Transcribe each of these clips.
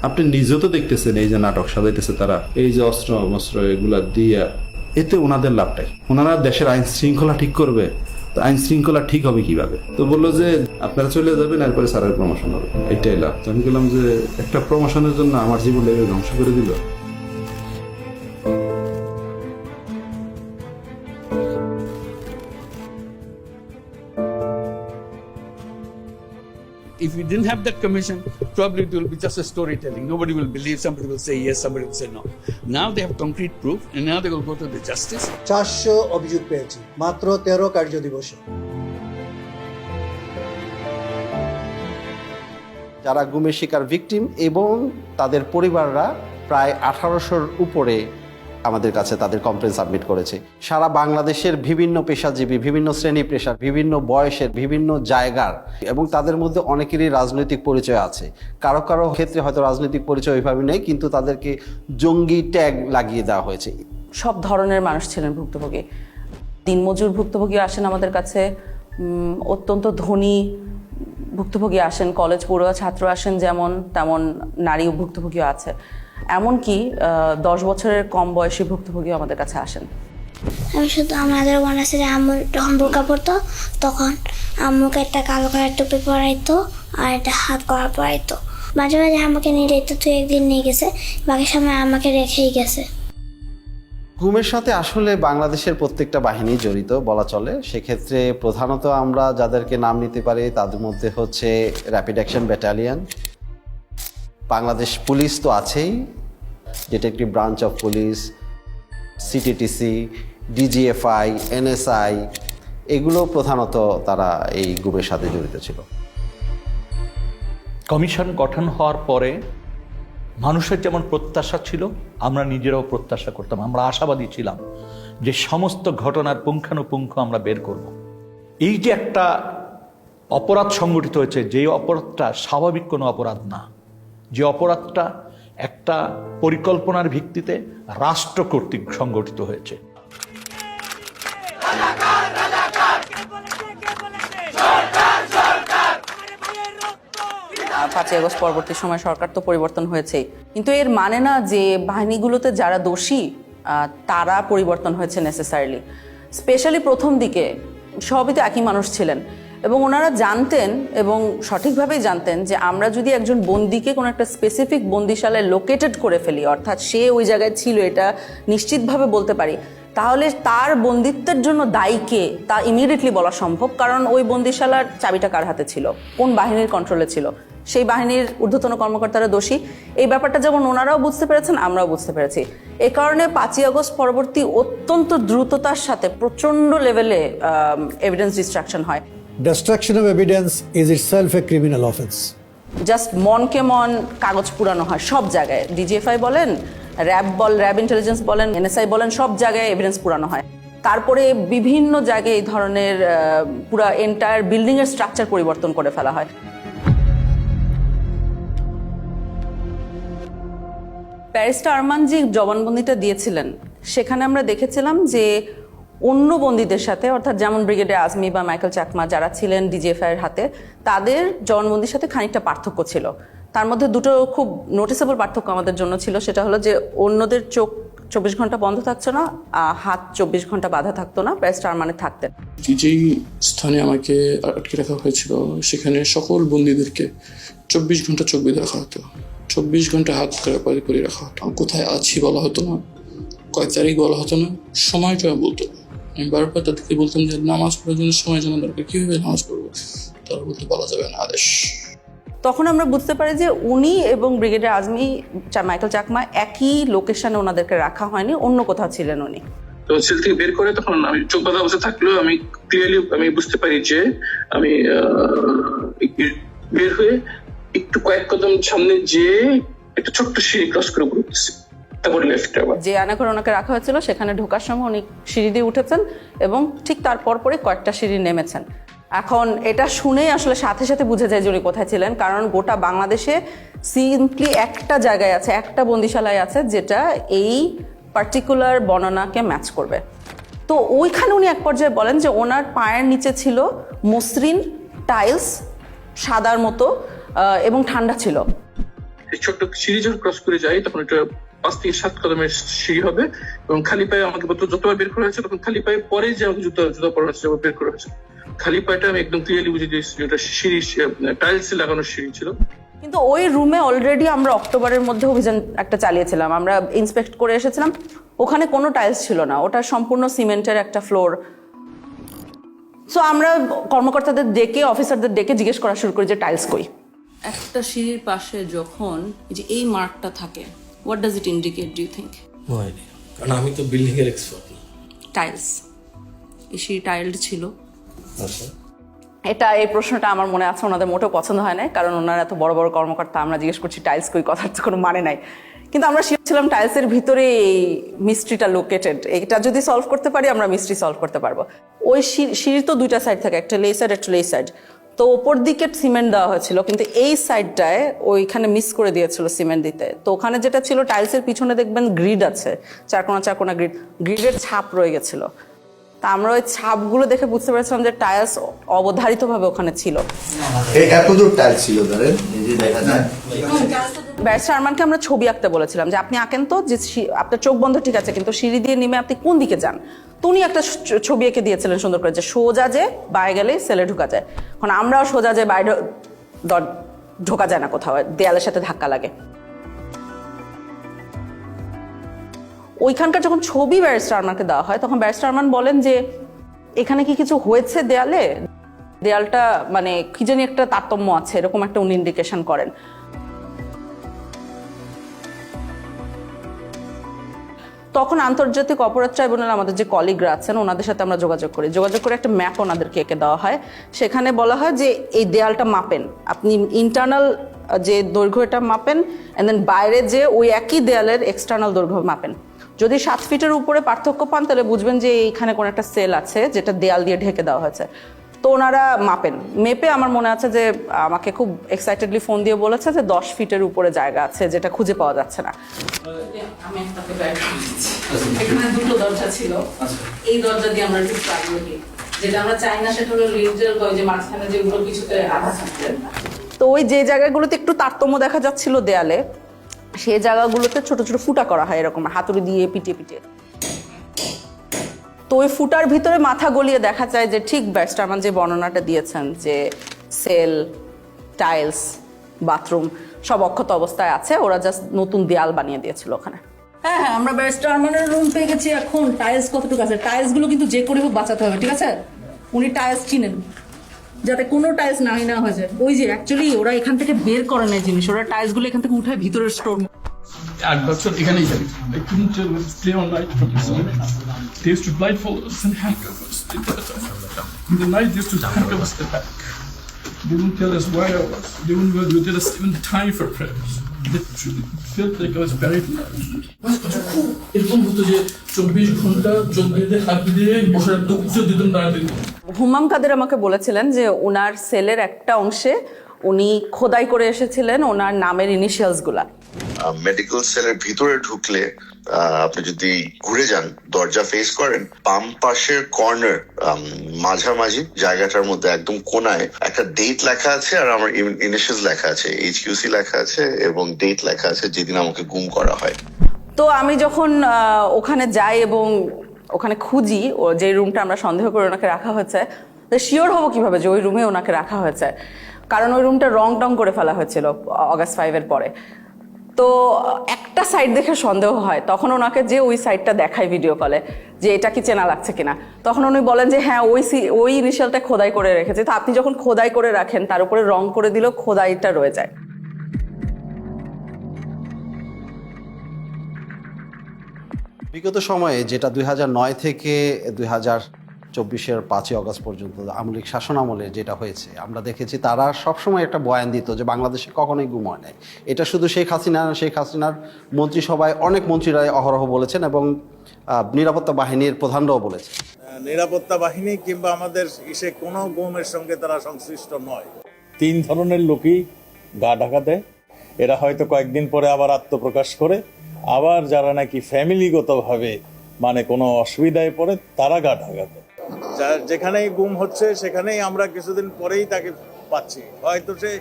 আপনি নিজেও তো দেখতেছেন এই যে নাটক সাজাইতেছে তারা, এই যে অস্ত্র মস্ত্র এগুলা দিয়া, এতে ওনাদের লাভটাই। ওনারা দেশের আইন শৃঙ্খলা ঠিক করবে, তো আইন শৃঙ্খলা ঠিক হবে কিভাবে? তো বললো যে আপনারা চলে যাবেন, এরপরে স্যারের প্রমোশন হবে, এইটাই লাভ। তো আমি বললাম যে একটা প্রমোশনের জন্য আমার জীবন ধ্বংস করে দিল। If we didn't have that commission, probably it will be just a storytelling. Nobody will believe, somebody will say yes, somebody will say no. Now they have concrete proof, and now they will go to the justice. 400 অভিযোগ পেয়েছি মাত্র 13 কার্য দিবসে। যারা গুমের শিকার victim এবং তাদের পরিবাররা প্রায় 1800-র উপরে আমাদের কাছে তাদের কমপ্লেন সাবমিট করেছে। সারা বাংলাদেশের বিভিন্ন পেশাজীবী, বিভিন্ন শ্রেণী পেশার, বিভিন্ন বয়সের, বিভিন্ন জায়গার, এবং তাদের মধ্যে অনেকেরই রাজনৈতিক পরিচয় আছে। কারো কারো ক্ষেত্রে হয়তো রাজনৈতিক পরিচয় ওইভাবে নেই, কিন্তু তাদেরকে জঙ্গি ট্যাগ লাগিয়ে দেওয়া হয়েছে। সব ধরনের মানুষ ছিলেন ভুক্তভোগী। দিনমজুর ভুক্তভোগী আসেন আমাদের কাছে, অত্যন্ত ধনী ভুক্তভোগী আসেন, কলেজ পড়ুয়া ছাত্র আসেন, যেমন তেমন নারী ভুক্তভোগীও আছে। এমনকি 10 বছরের কম বয়সী ভুক্তভোগীও আমাদের কাছে আসেন। আমি শুধু আমাদের মনে আছে যে আম্মু যখন বোরকা পরতো তখন আম্মুকে একটা কালো কালার টুপি পরাইতো আর একটা হাত করা পরাইতো। মাঝে মাঝে আমাকে নিয়ে যেত, তুই একদিন নিয়ে গেছে, বাকি সময় আমাকে রেখেই গেছে। গুমের সাথে আসলে বাংলাদেশের প্রত্যেকটা বাহিনী জড়িত বলা চলে। সেক্ষেত্রে প্রধানত আমরা যাদেরকে নাম নিতে পারি তাদের মধ্যে হচ্ছে rapid action battalion, Bangladesh police তো আছেই, detective branch of police, CTTC, DGFI, NSI, এগুলো প্রধানত তারা এই গুমের সাথে জড়িত ছিল। কমিশন গঠন হওয়ার পরে মানুষের যেমন প্রত্যাশা ছিল, আমরা নিজেরাও প্রত্যাশা করতাম, আমরা আশাবাদী ছিলাম যে সমস্ত ঘটনার পুঙ্খানুপুঙ্খ আমরা বের করব। এই যে একটা অপরাধ সংগঠিত হয়েছে, যে অপরাধটা স্বাভাবিক কোনো অপরাধ না, যে অপরাধটা একটা পরিকল্পনার ভিত্তিতে রাষ্ট্র কর্তৃক সংগঠিত হয়েছে। 5ই আগস্ট পরবর্তী সময় সরকার তো পরিবর্তন হয়েছেই, কিন্তু এর মানে না যে বাহিনীগুলোতে যারা দোষী তারা পরিবর্তন হয়েছে নেসেসারিলি। স্পেশালি প্রথম দিকে সবই তো একই মানুষ ছিলেন, এবং ওনারা জানতেন এবং সঠিকভাবেই জানতেন যে আমরা যদি একজন বন্দীকে কোনো একটা স্পেসিফিক বন্দিশালায় লোকেটেড করে ফেলি, অর্থাৎ সে ওই জায়গায় ছিল এটা নিশ্চিতভাবে বলতে পারি, তাহলে তার বন্দিত্বের জন্য দায়ীকে তা ইমিডিয়েটলি বলা সম্ভব। কারণ ওই বন্দিশালার চাবিটা কার হাতে ছিল, কোন বাহিনীর কন্ট্রোলে ছিল, সেই বাহিনীর ঊর্ধ্বতন কর্মকর্তারা দোষী। এই ব্যাপারটা যেমন ওনারাও বুঝতে পেরেছেন, আমরাও বুঝতে পেরেছি। এ কারণে 5ই আগস্ট পরবর্তী অত্যন্ত দ্রুততার সাথে প্রচণ্ড লেভেলে এভিডেন্স ডিস্ট্রাকশন হয়। Destruction of evidence is itself a criminal offense. Just মনকে মন কাগজ পুরানো হয় সব জায়গায়। ডিজিএফআই বলেন, র্যাব ইন্টেলিজেন্স বলেন, এনএসআই বলেন, সব জায়গায় এভিডেন্স পুরানো হয়। তারপরে বিভিন্ন জায়গায় এই ধরনের পুরা এন্টায়ার বিল্ডিং এর স্ট্রাকচার পরিবর্তন করে ফেলা হয়। ব্যারিস্টার আরমান জি জবানবন্দিটা দিয়েছিলেন, সেখানে আমরা দেখেছিলাম যে অন্য বন্দীদের সাথে, অর্থাৎ যেমন ব্রিগেডিয়ার আজমি বা মাইকেল চাকমা যারা ছিলেন ডিজিএফআই এর হাতে, তাদের জবানবন্দির সাথে খানিকটা পার্থক্য ছিল। তার মধ্যে দুটো খুব নোটিসেবল পার্থক্য আমাদের জন্য ছিল। সেটা হলো যে অন্যদের চোখ 24 ঘন্টা বন্ধ থাকছে না, হাত 24 ঘন্টা বাধা থাকতো না, ব্যারিস্টার আরমানের থাকতেন। যেই স্থানে আমাকে আটকে রাখা হয়েছিল সেখানে সকল বন্দীদেরকে 24 ঘন্টা চোখ বেঁধে রাখা হতো, 24 ঘন্টা হাত করে রাখা হতো। কোথায় আছি বলা হতো না, কয় তারিখ বলা হতো না, সময়টা বলতো না। আমি বারবার তাদেরকে বলতাম যে নামাজ পড়ার জন্য সময় জানা দরকার, কীভাবে নামাজ পড়বো, তারা বলতে বলা যাবে না, আদেশ। তখন আমরা বুঝতে পারি যে উনি এবং ব্রিগেডিয়ার আজমি, মাইকেল চাকমা একই লোকেশনে ওনাদেরকে রাখা হয়নি, অন্য কোথাও ছিলেন উনি। তো সেল থেকে বের করে তখন আমি চোখ বাঁধা অবস্থা থাকলেও আমি ক্লিয়ারলি আমি বুঝতে পারি যে আমি বের হয়ে একটু কয়েক কদম সামনে যে একটা ছোট্ট সিঁড়ি ক্রস করে ঘুরতেছি, তারপরে লেফটে আবার যে আয়নাঘরে ওনাকে রাখা হয়েছিল সেখানে ঢোকার সময় উনি সিঁড়ি দিয়ে উঠেছেন এবং ঠিক তার পরপরই কয়েকটা সিঁড়ি নেমেছেন। এখন এটা শুনেই আসলে সাথে সাথে বুঝে যায় যে উনি কোথায় ছিলেন, কারণ গোটা বাংলাদেশে সিম্পলি একটা জায়গায় আছে, একটা বন্দিশালায় আছে যেটা এই পার্টিকুলার বর্ণনাকে ম্যাচ করবে। তো ওইখানে উনি এক পর্যায়ে বলেন যে ওনার পায়ের নিচে ছিল মসৃণ টাইলস, সাদার মতো, এবং ঠান্ডা ছিল। এই ছোট্ট সিঁড়ি যখন ক্রস করে যাই তখন একটা 5 থেকে 7 কদমের সিঁড়ি হবে এবং খালি পায়ে আমাকে যতবার বের করা হয়েছে তখন খালি পায়ে পরে যে আমাকে জুতা পরা হয়েছে বের করা হয়েছে, খালি পায়েটা আমি একদম ক্লিয়ারলি বুঝে দিয়েছি যেটা সিঁড়ি টাইলস লাগানো সিঁড়ি ছিল। কিন্তু ওই রুমে অলরেডি আমরা অক্টোবরের মধ্যে অভিযান একটা চালিয়েছিলাম, আমরা ইন্সপেক্ট করে এসেছিলাম, ওখানে কোনো টাইলস ছিল না, ওটা সম্পূর্ণ সিমেন্টের একটা ফ্লোর। সো আমরা কর্মকর্তাদের ডেকে অফিসারদের ডেকে জিজ্ঞেস করা শুরু করি যে টাইলস কই। একটা সিঁড়ির পাশে যখন এই মার্কটা থাকে, what does it indicate do you think? কারণ আমি তো বিল্ডিং এর এক্সপার্ট না। টাইলস, এই সিঁড়ি টাইলড ছিল। আচ্ছা, এই প্রশ্নটা আমার মনে আছে ওনাদের মোটেও পছন্দ হয় না, কারণ ওনারা এত বড় বড় কর্মকর্তা, আমরা জিজ্ঞেস করছি টাইলস কই, কথার তো কোনো মানে নাই। কিন্তু আমরা শিওর ছিলাম টাইলসের ভিতরে এই মিস্ট্রিটা লোকেটেড, এটা যদি সলভ করতে পারি আমরা মিস্ট্রি সলভ করতে পারবো। ওই সিঁড়ির তো দুইটা সাইড থাকে, একটা লে সাইড একটা লে সাইড, তো ওপর দিকে সিমেন্ট দেওয়া হয়েছিল, কিন্তু এই সাইডটায় ওইখানে মিস করে দিয়েছিল সিমেন্ট দিতে। তো ওখানে যেটা ছিল টাইলসের পিছনে দেখবেন গ্রিড আছে, চারকোনা গ্রিডের ছাপ রয়ে গেছিল। তা আমরা ওই ছাপগুলো দেখে বুঝতে পেরেছিলাম যে টাইলস অবধারিতভাবে ওখানে ছিল। ব্যারিস্টার আরমানকে আমরা ছবি আঁকতে বলেছিলাম যে আপনি আঁকেন তো, যে আপনার চোখ বন্ধ ঠিক আছে কিন্তু সিঁড়ি দিয়ে নেমে আপনি কোন দিকে যান। তো উনি একটা ছবি এঁকে দিয়েছিলেন সুন্দর করে, যে সোজা যে বাইরে গেলে সেলে ঢোকা যায়। এখন আমরাও সোজা যে বাইরে ঢোকা যায় না, কোথাও দেয়ালের সাথে ধাক্কা লাগে। ওইখানকার যখন ছবি ব্যারিস্টার আরমানকে দেওয়া হয় তখন ব্যারিস্টার আরমান বলেন যে এখানে কি কিছু হয়েছে দেয়ালে, দেয়ালটা মানে কি জানি একটা তারতম্য আছে, এরকম একটা উনি ইন্ডিকেশন করেন। তখন আন্তর্জাতিক অপরাধ ট্রাইব্যুনাল আমাদের যে কলিগরা আছেন ওনাদের সাথে আমরা যোগাযোগ করে একটা ম্যাপ ওনাদেরকে এঁকে দেওয়া হয়। সেখানে বলা হয় যে এই দেয়ালটা মাপেন, আপনি ইন্টারনাল যে দৈর্ঘ্য এটা মাপেন, এন্ড দেন বাইরে যে ওই একই দেয়ালের এক্সটার্নাল দৈর্ঘ্য মাপেন। যদি 7 ফিটের উপরে পার্থক্য পান তাহলে বুঝবেন যে এইখানে কোনো একটা সেল আছে যেটা দেয়াল দিয়ে ঢেকে দেওয়া হয়েছে। তো ওনারা মাপেন, মেপে আমার মনে আছে যে আমাকে খুব এক্সাইটেডলি ফোন দিয়ে বলেছে যে 10 ফিটের উপরে জায়গা আছে যেটা খুঁজে পাওয়া যাচ্ছে না। আমি এখানে দুটো দরজা ছিল, এই দরজা দিয়ে আমরা ঠিক পারবো, যেটা আমরা চাই না সেটা হলো লিডার যে মাঝখানে যেগুলো কিছুতে আধা থাকলেন। তো ওই যে জায়গাগুলোতে একটু তারতম্য দেখা যাচ্ছিল দেয়ালে, সেই জায়গাগুলোতে ছোট ছোট ফুটা করা হয় এরকম হাতুড়ি দিয়ে পিটিয়ে। তো ওই ফুটার ভিতরে মাথা গলিয়ে দেখা যায় যে ঠিক ব্যারিস্টার আরমান যে বর্ণনাটা দিয়েছেন যে সেল, টাইলস, বাথরুম সব অক্ষত অবস্থায় আছে, ওরা জাস্ট নতুন দেয়াল বানিয়ে দিয়েছিল ওখানে। হ্যাঁ, আমরা ব্যারিস্টার আরমানের রুম পেয়ে গেছি। এখন টাইলস কতটুকু আছে, টাইলস গুলো কিন্তু যে করে হোক বাঁচাতে হবে, ঠিক আছে? উনি টাইলস চিনেন, যাতে কোনো টাইলস নাই না হয়ে যায়। ওই যে অ্যাকচুয়ালি ওরা এখান থেকে বের করে নেয় জিনিস, ওরা টাইলস গুলো এখান থেকে উঠায় ভিতরের স্টোর। 8 বছর এখানেই যাবে। I couldn't stay on night from the sun. They used to blindfold us and handcuff us. In the night, they used to handcuff us at the back. They wouldn't tell us where I was. They wouldn't tell us even time for prayers. Literally, it felt like I was buried alive. এরকম হতো যে 24 ঘন্টা চোখ বেঁধে হাত দিয়ে বসে রাখতো, উঁচু দিতেন না দিতেন। হুমাম কাদের আমাকে বলেছিলেন যে ওনার সেলের একটা অংশে উনি খোদাই করে এসেছিলেন ওনার নামের ইনিশিয়ালস গুলা। মেডিকেল সেলের ভিতরে ঢুকলে আপনি যদি ঘুরে যান, দরজা ফেস করেন, বাম পাশের কর্নার মাঝামাঝি জায়গাটার মধ্যে একদম কোনায় একটা ডেট লেখা আছে আর আমার ইনিশিয়ালস লেখা আছে, HQC লেখা আছে এবং ডেট লেখা আছে যেদিন আমাকে গুম করা হয়। তো আমি যখন ওখানে যাই এবং ওখানে খুঁজি ও যে রুমটা আমরা সন্দেহ করে ওনাকে রাখা হয়েছে, শিওর হবো কিভাবে যে ওই রুমে ওনাকে রাখা হয়েছে, কারণ ওই রুমটা রং টং করে ফেলা হয়েছিল অগাস্ট 5-এর পরে। তো একটা সাইড দেখে সন্দেহ হয়, তখন ওনাকে যে ওই সাইডটা দেখায় ভিডিও কলে যে এটা কি চেনা লাগছে কিনা, তখন উনি বলেন যে হ্যাঁ ওই ইনিশিয়ালটা খোদাই করে রেখেছে। তো আপনি যখন খোদাই করে রাখেন তার উপরে রং করে দিলেও খোদাইটা রয়ে যায়। বিগত সময়ে যেটা 2009 থেকে 2024-এর 5ই অগস্ট পর্যন্ত আওয়ামী লীগ শাসন আমলে যেটা হয়েছে, আমরা দেখেছি তারা সবসময় একটা বয়ান দিত যে বাংলাদেশে কখনোই গুম হয় নাই। এটা শুধু শেখ হাসিনার মন্ত্রিসভায় অনেক মন্ত্রীরাই অহরহ বলেছেন এবং নিরাপত্তা বাহিনীর প্রধানরাও বলেছেন। নিরাপত্তা বাহিনী কিংবা আমাদের কোনো গুমের সঙ্গে তারা সংশ্লিষ্ট নয়। 3 ধরনের লোকই গা ঢাকা দেয়, এরা হয়তো কয়েকদিন পরে আবার আত্মপ্রকাশ করে, আবার যারা নাকি ফ্যামিলিগতভাবে মানে কোনো অসুবিধায় পড়ে তারা গা ঢাকা দেয়। যেখানেই গুম হচ্ছে সেখানেই আমরা কিছুদিন পরেই তাকে পাচ্ছি, হয়তো সে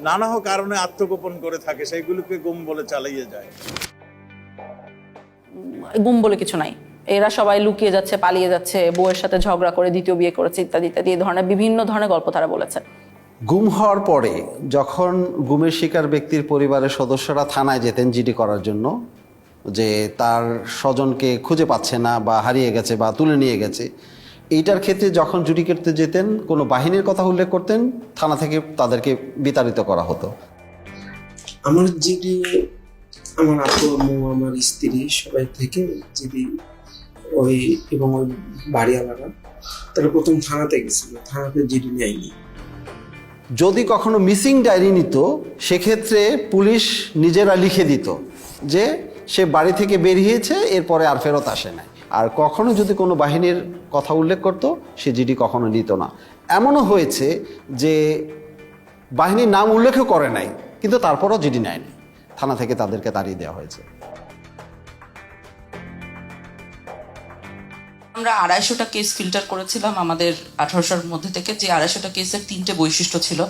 নানা কারণে আত্মগোপন করে থাকে, সেইগুলোকে গুম বলে চালিয়ে যায়। গুম বলে কিছু নাই, এরা সবাই লুকিয়ে যাচ্ছে, পালিয়ে যাচ্ছে, বউয়ের সাথে ঝগড়া করে দ্বিতীয় বিয়ে করেছে, ইত্যাদি ইত্যাদি, এই ধরনের বিভিন্ন ধরনের গল্প তারা বলেছে। গুম হওয়ার পরে যখন গুমের শিকার ব্যক্তির পরিবারের সদস্যরা থানায় যেতেন জিডি করার জন্য, যে তার স্বজনকে খুঁজে পাচ্ছে না বা হারিয়ে গেছে বা তুলে নিয়ে গেছে, এইটার ক্ষেত্রে যখন জুডি করতে যেতেন কোনো বাহিনীর কথা উল্লেখ করতেন, থানা থেকে তাদেরকে বিতাড়িত করা হতো। আমার জিডি আমার আপু, আম্মু, আমার স্ত্রী সবাই থেকে জিডি ওই এবং ওই বাড়িওয়ালারা তারা প্রথম থানাতে গেছিল, থানাতে জিডি নেয়নি। যদি কখনো মিসিং ডায়েরি নিত, সেক্ষেত্রে পুলিশ নিজেরা লিখে দিত যে সে বাড়ি থেকে বেরিয়েছে, এরপরে আর ফেরত আসে না। আর কখনো যদি কোনো বাহিনীর কথা উল্লেখ করতো, সে জিডি কখনো নিত না। এমনও হয়েছে যে বাহিনীর নাম উল্লেখও করে নাই, কিন্তু তারপরও জিডি নেয়নি, থানা থেকে তাদেরকে তাড়িয়ে দেওয়া হয়েছে। আমরা 250টা কেস ফিল্টার করেছিলাম আমাদের 1800-র মধ্যে থেকে, যে 250টা কেসের 3টে বৈশিষ্ট্য ছিল।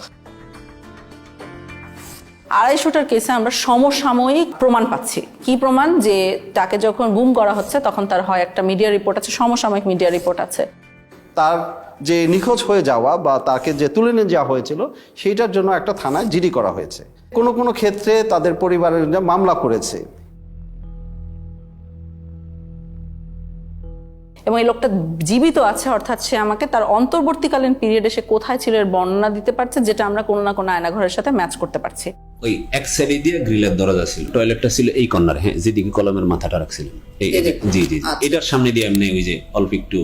250টার কেসে আমরা সমসাময়িক প্রমাণ পাচ্ছি। কি প্রমাণ? যে তাকে যখন গুম করা হচ্ছে তখন তার হয় একটা মিডিয়া রিপোর্ট আছে, সমসাময়িক মিডিয়া রিপোর্ট আছে। তার যে নিখোঁজ হয়ে যাওয়া বা তাকে যে তুলে নিয়ে যাওয়া হয়েছিল, সেইটার জন্য একটা থানায় জিডি করা হয়েছে। কোনো কোনো ক্ষেত্রে তাদের পরিবারের মামলা করেছে। এবং এই লোকটা জীবিত আছে, অর্থাৎ সে আমাকে তার অন্তর্বর্তীকালীন পিরিয়ডে সে কোথায় ছিল এর বর্ণনা দিতে পারছে, যেটা আমরা কোনো না কোনো আয়নাঘরের সাথে ম্যাচ করতে পারছি। ওই এক সাইডে দিয়ে গ্রিলের দরজা ছিল, টয়লেটটা ছিল এই কর্নার, হ্যাঁ, যেদিকে কলমের মাথাটা রাখছিলেন, জি জি, এটার সামনে দিয়ে এমনি ওই যে অল্প একটু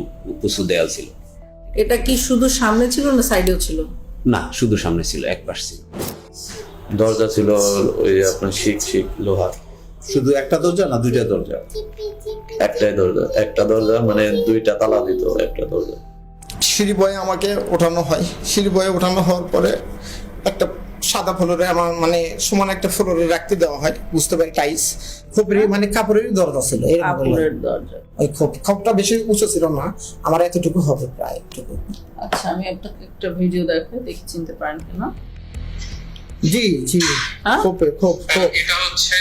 উঁচু দেয়াল ছিল। এটা কি শুধু সামনে ছিল না সাইডেও ছিল? না, শুধু সামনে ছিল, এক পাশ ছিল। দরজা ছিল ওই আপনার শিক লোহার। শুধু একটা দরজা না দুইটা দরজা? একটাই দরজা, একটা দরজা মানে দুইটা তালা দিত একটা দরজা। সিঁড়ি বয়ে আমাকে ওঠানো হয়, সিঁড়ি বয়ে ওঠানো হওয়ার পরে একটা সাদা ফ্লোরে আমার মানে সমান একটা ফ্লোরে রাখতে দেওয়া হয়, বুঝতে পারি টাইস খোপের মানে কাপড়ের দরজা ছিল। ওই খোপটা বেশি উঁচু ছিল না, আমার এতটুকু হবে প্রায় এতটুকু। আচ্ছা, আমি আপনাকে একটা ভিডিও দেখাই, দেখি চিনতে পারেন কিনা। জি জি, খোপে খোপ। এটা হচ্ছে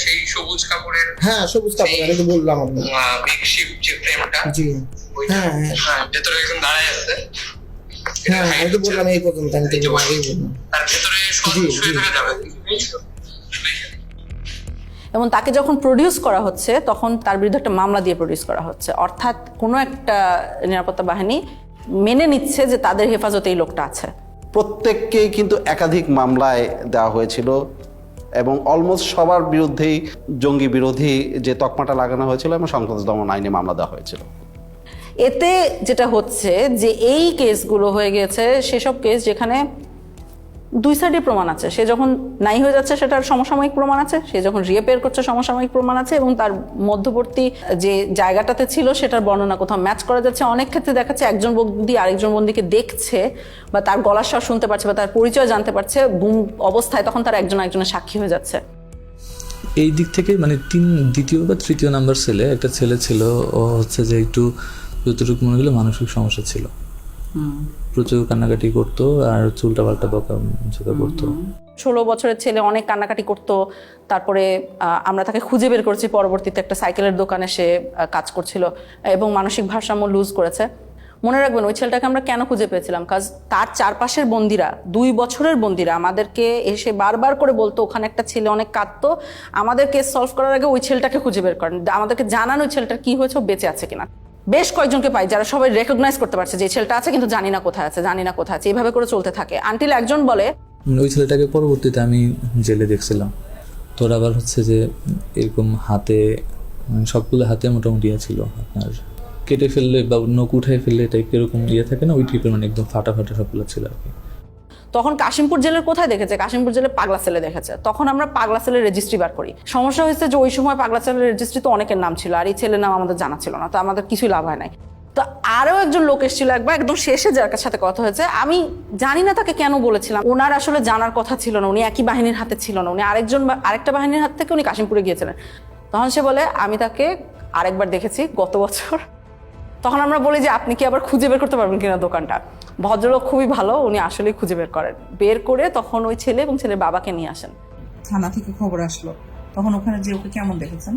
সেই সবুজ কাপড়ের, হ্যাঁ সবুজ কাপড়, আমি তো বললাম আপনাকে মেকশিফট যে ফ্রেমটা। জি হ্যাঁ হ্যাঁ, ভেতরে একজন দাঁড়ায় আছে। হ্যাঁ আমি তো বললাম এই পর্যন্ত, আমি তো আগেই বললাম। আর ভেতরে শুয়ে থাকা যাবে। এবং তাকে যখন প্রডিউস করা হচ্ছে তখন তার বিরুদ্ধে একটা মামলা দিয়ে প্রডিউস করা হচ্ছে, অর্থাৎ কোনো একটা নিরাপত্তা বাহিনী মেনে নিচ্ছে যে তাদের হেফাজতে এই লোকটা আছে। প্রত্যেককেই কিন্তু একাধিক মামলায় দেওয়া হয়েছিল এবং অলমোস্ট সবার বিরুদ্ধেই জঙ্গি বিরোধী যে তকমাটা লাগানো হয়েছিল এবং সন্ত্রাস দমন আইনে মামলা দেওয়া হয়েছিল। এতে যেটা হচ্ছে যে এই কেসগুলো হয়ে গেছে সেসব কেস যেখানে দুই সাইডে প্রমাণ আছে। সে যখন নাই হয়ে যাচ্ছে সেটার সমসাময়িক প্রমাণ আছে, সে যখন রিঅ্যাপিয়ার করছে সমসাময়িক প্রমাণ আছে, এবং তার মধ্যবর্তী যে জায়গাটাতে ছিল সেটার বর্ণনা কোথাও ম্যাচ করা যাচ্ছে। অনেক ক্ষেত্রে দেখা যাচ্ছে একজন বন্দী আরেকজন বন্দীকে দেখছে বা তার গলার স্বর শুনতে পারছে বা তার পরিচয় জানতে পারছে গুম অবস্থায়, তখন তার একজন একজনের সাক্ষী হয়ে যাচ্ছে। এই দিক থেকে মানে দ্বিতীয় বা তৃতীয় নাম্বার ছেলে, একটা ছেলে ছিল, ও হচ্ছে যে একটু যতটুকু মনে হলো মানসিক সমস্যা ছিল, প্রচুর কান্নাকাটি করতো আর চুলটা পাল্টা বকা করতো। 16 বছরের ছেলে অনেক কান্নাকাটি করতো। তারপরে আমরা তাকে খুঁজে বের করেছি, পরবর্তীতে একটা সাইকেলের দোকানে সে কাজ করছিল এবং মানসিক ভারসাম্য লুজ করেছে। মনে রাখবেন ওই ছেলেটাকে আমরা কেন খুঁজে পেয়েছিলাম, কাজ তার চারপাশের বন্দিরা, 2 বছরের বন্দিরা আমাদেরকে এসে বারবার করে বলতো ওখানে একটা ছেলে অনেক কাঁদতো, আমাদের কেস সলভ করার আগে ওই ছেলেটাকে খুঁজে বের করেন, আমাদেরকে জানান ওই ছেলেটার কি হয়েছে, বেঁচে আছে কিনা। বেশ কয়েকজনকে পাই যারা সবাই রেকগনাইজ করতে পারছে যে ছেলেটা আছে, কিন্তু জানি না কোথায় আছে, জানি না কোথায় আছে, এইভাবে করে চলতে থাকে আনটিল একজন বলে। ওই ছেলেটাকে পরবর্তীতে আমি জেলে দেখছিলাম, তোর আবার হচ্ছে যে এরকম হাতে সবগুলো হাতে মোটামুটি ছিল, আপনার কেটে ফেললে বা নখ উঠাই ফেললে টাইপ এরকম থাকে না, ওই টাইপের মানে একদম ফাটা সবগুলো ছিল আর কি। তখন কাশিমপুর জেলের কোথায় দেখেছে, কাশিমপুর জেলে পাগলা সেলে দেখেছে। তখন আমরা পাগলা সেলের রেজিস্ট্রি বার করি। সমস্যা হয়েছে যে ওই সময় পাগলা সেলের রেজিস্ট্রি তো অনেকের নাম ছিল, আর এই ছেলের নাম আমাদের জানা ছিল না, তো আমাদের কিছুই লাভ হয় নাই। তো আরও একজন লোক এসেছিল একবার, একদম শেষে যার সাথে কথা হয়েছে, আমি জানি না তাকে কেন বলেছিলাম, ওনার আসলে জানার কথা ছিল না, উনি একই বাহিনীর হাতে ছিল না, উনি আরেকটা বাহিনীর হাত থেকে উনি কাশিমপুরে গিয়েছিলেন। তখন সে বলে আমি তাকে আরেকবার দেখেছি গত বছর। তখন আমরা বলি যে আপনি কি আবার খুঁজে বের করতে পারবেন কিনা দোকানটা। ভদ্রলোক খুবই ভালো, উনি আসলে খুঁজে বের করেন, বের করে তখন ওই ছেলে এবং ছেলের বাবাকে নিয়ে আসেন। থানা থেকে খবর আসলো, তখন ওখানে যে ওকে কেমন দেখেছেন?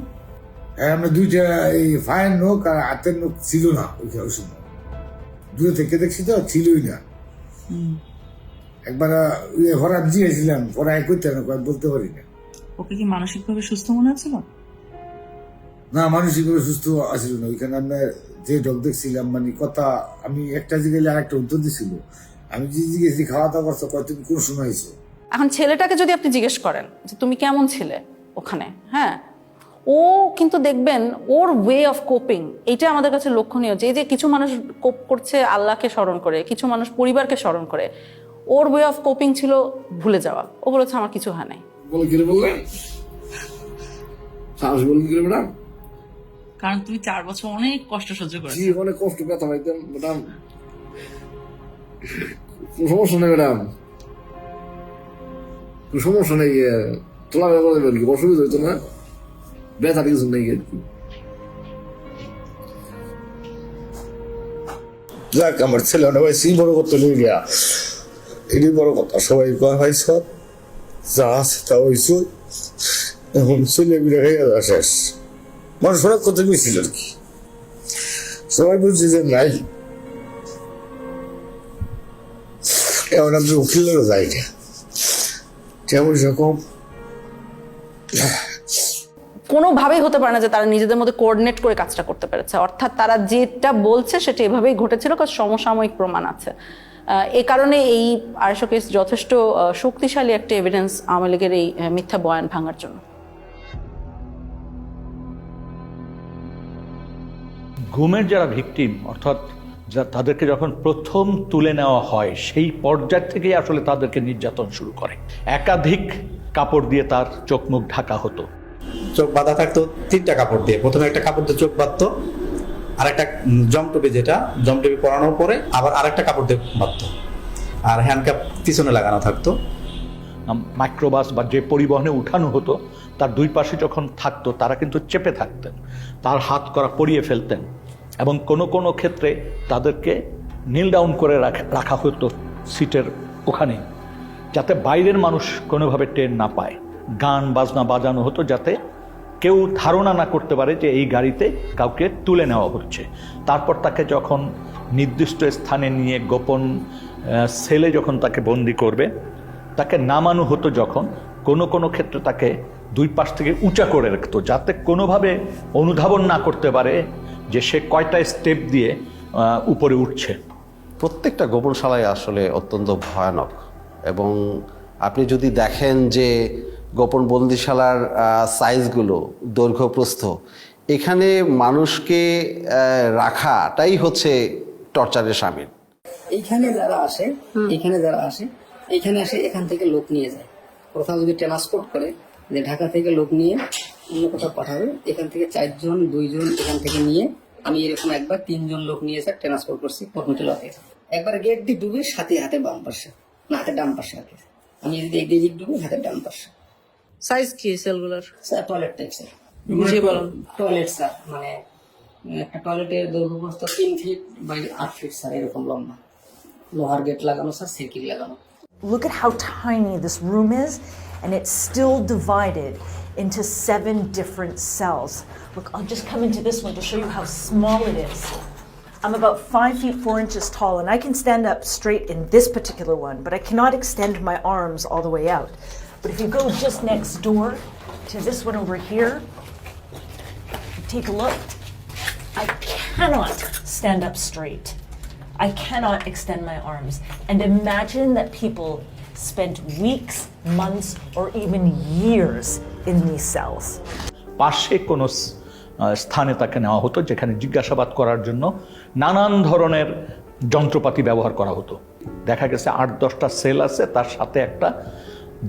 আমরা দুইটা এই ফায়ের নোক আর হাতের নোক ছিল না ওই সময়, দূরে থেকে দেখছি তো ছিলই না। একবার হঠাৎ দিয়েছিলাম, পরে করতে না বলতে পারি না। ওকে কি মানসিকভাবে সুস্থ মনে হচ্ছিল? না, মানসিকভাবে সুস্থ আসছিল না। ওইখানে আমরা যে ডক দেখছিলাম, মানে কথা আমি একটা জিজ্ঞেস আর একটা উত্তর দিছিল। আমি যে জিজ্ঞেস খাওয়া দাওয়া করছো, তুমি কোন সময় হয়েছো? এখন ছেলেটাকে যদি আপনি জিজ্ঞেস করেন যে তুমি কেমন ছিলে ওখানে, হ্যাঁ, ও কিন্তু দেখবেন ওর ওয়ে অফ কোপিং, এটা আমাদের কাছে লক্ষণীয়। যে কিছু মানুষ কোপ করছে আল্লাহকে স্মরণ করে, কিছু মানুষ পরিবারকে স্মরণ করে, ওর ওয়ে অফ কোপিং ছিল ভুলে যাওয়া। ও বলেছে আমার কিছু হয় নাই। কারণ তুমি 4 বছর অনেক কষ্ট সহ্য করেছো। অনেক কষ্ট, ব্যথা পাইতাম ম্যাডাম। সমস্যা নেই ম্যাডাম, সমস্যা নেই, তোলা বলবেন কি অসুবিধা হইতো না, ব্যথা কিছু নেই আর কি। যাক, আমার ছেলে পাইছি, বড় করতে নিয়ে গিয়া, এটি বড় কথা। সবাই কয় ভাই সব যা আছে তা হয়েছ, এখন ছেলে মিলে হয়ে যাওয়া শেষ। মানুষ অনেক কথা গেছিল আর কি, সবাই বলছে যে নাই, এমন আমি উকিলেরও যাই না, যেমন সেরকম কোনোভাবেই হতে পারে না যে তারা নিজেদের মধ্যে কোঅর্ডিনেট করে কাজটা করতে পেরেছে। অর্থাৎ তারা যেটা বলছে সেটা এভাবেই ঘটেছিল, কারণ সমসাময়িক প্রমাণ আছে। এ কারণে এই 250 কেস যথেষ্ট শক্তিশালী একটা এভিডেন্স আওয়ামী লীগের এই মিথ্যা বয়ান ভাঙার জন্য। গুমের যারা ভিকটিম, অর্থাৎ তাদেরকে যখন প্রথম তুলে নেওয়া হয় সেই পর্যায় থেকেই আসলে তাদেরকে নির্যাতন শুরু করে। একাধিক কাপড় দিয়ে তার চোখ মুখ ঢাকা হতো। চোখ বাঁধা থাকতো 3টা কাপড় দিয়ে। প্রথমে একটা কাপড় দিয়ে চোখ বাঁধতো, আর একটা জমটুপি, যেটা জমটুপি পরানোর পরে আবার আরেকটা কাপড় দিয়ে বাঁধতো, আর হ্যান্ডকাপ পিছনে লাগানো থাকতো। মাইক্রোবাস বা যে পরিবহনে উঠানো হতো তার 2 পাশে যখন থাকতো তারা কিন্তু চেপে থাকতেন, তার হাত করা পরিয়ে ফেলতেন, এবং কোনো কোনো ক্ষেত্রে তাদেরকে নীল ডাউন করে রাখা হতো সিটের ওখানে, যাতে বাইরের মানুষ কোনোভাবে টের না পায়। গান বাজনা বাজানো হতো যাতে কেউ ধারণা না করতে পারে যে এই গাড়িতে কাউকে তুলে নেওয়া হচ্ছে। তারপর তাকে যখন নির্দিষ্ট স্থানে নিয়ে গোপন সেলে যখন তাকে বন্দি করবে, তাকে নামানো হতো যখন, কোনো কোনো ক্ষেত্রে তাকে 2 পাশ থেকে উঁচা করে রাখতো, যাতে কোনোভাবে অনুধাবন না করতে পারে যে সে কয়টা স্টেপ দিয়ে উপরে উঠছে। প্রত্যেকটা গোপনশালায় আসলে অত্যন্ত ভয়ানক, এবং আপনি যদি দেখেন যে গোপন বন্দিশালার সাইজগুলো, দৈর্ঘ্য প্রস্থ, এখানে মানুষকে রাখাটাই হচ্ছে টর্চারের শামিল। এইখানে যারা আসে এখানে আসে, এখান থেকে লোক নিয়ে যায়। কোথাও যদি ট্রান্সপোর্ট করে যে ঢাকা থেকে লোক নিয়ে অন্য কোথাও পাঠাবে, এখান থেকে 4 জন 2 জন এখান থেকে নিয়ে, আমি এরকম একবার 3 জন লোক নিয়ে স্যার ট্রান্সপোর্ট করছি কর্মীতে লকে। একবার গেট দিয়ে ডুবে, সাথে হাতে বাম পাশে, না হাতে ডান পাশে আর কি। আমি যদি একদিকে ডুবে হাতে ডান পাশে। সাইজ কি সেলগুলোর? স্যার টয়লেট টাইপ স্যার, বুঝিয়ে বলুন। টয়লেট স্যার, মানে একটা টয়লেটের দৈর্ঘ্য প্রস্থ 3 ফিট বাই 8 ফিট স্যার, এরকম লম্বা। লোহার গেট লাগানো স্যার, সার্কিট লাগানো। Look at how tiny this room is, and it's still divided into 7 different cells. Look, I'll just come into this one to show you how small it is. I'm about 5 feet 4 inches tall, and I can stand up straight in this particular one, but I cannot extend my arms all the way out. But if you go just next door to this one over here, take a look. I cannot stand up straight. I cannot extend my arms. And imagine that people spent weeks, months, or even years in these cells. পাশে কোনো স্থানে তাকে নেওয়া হতো যেখানে জিজ্ঞাসাবাদ করার জন্য নানান ধরনের যন্ত্রপাতি ব্যবহার করা হতো। দেখা গেছে 8-10টা সেল আছে, তার সাথে একটা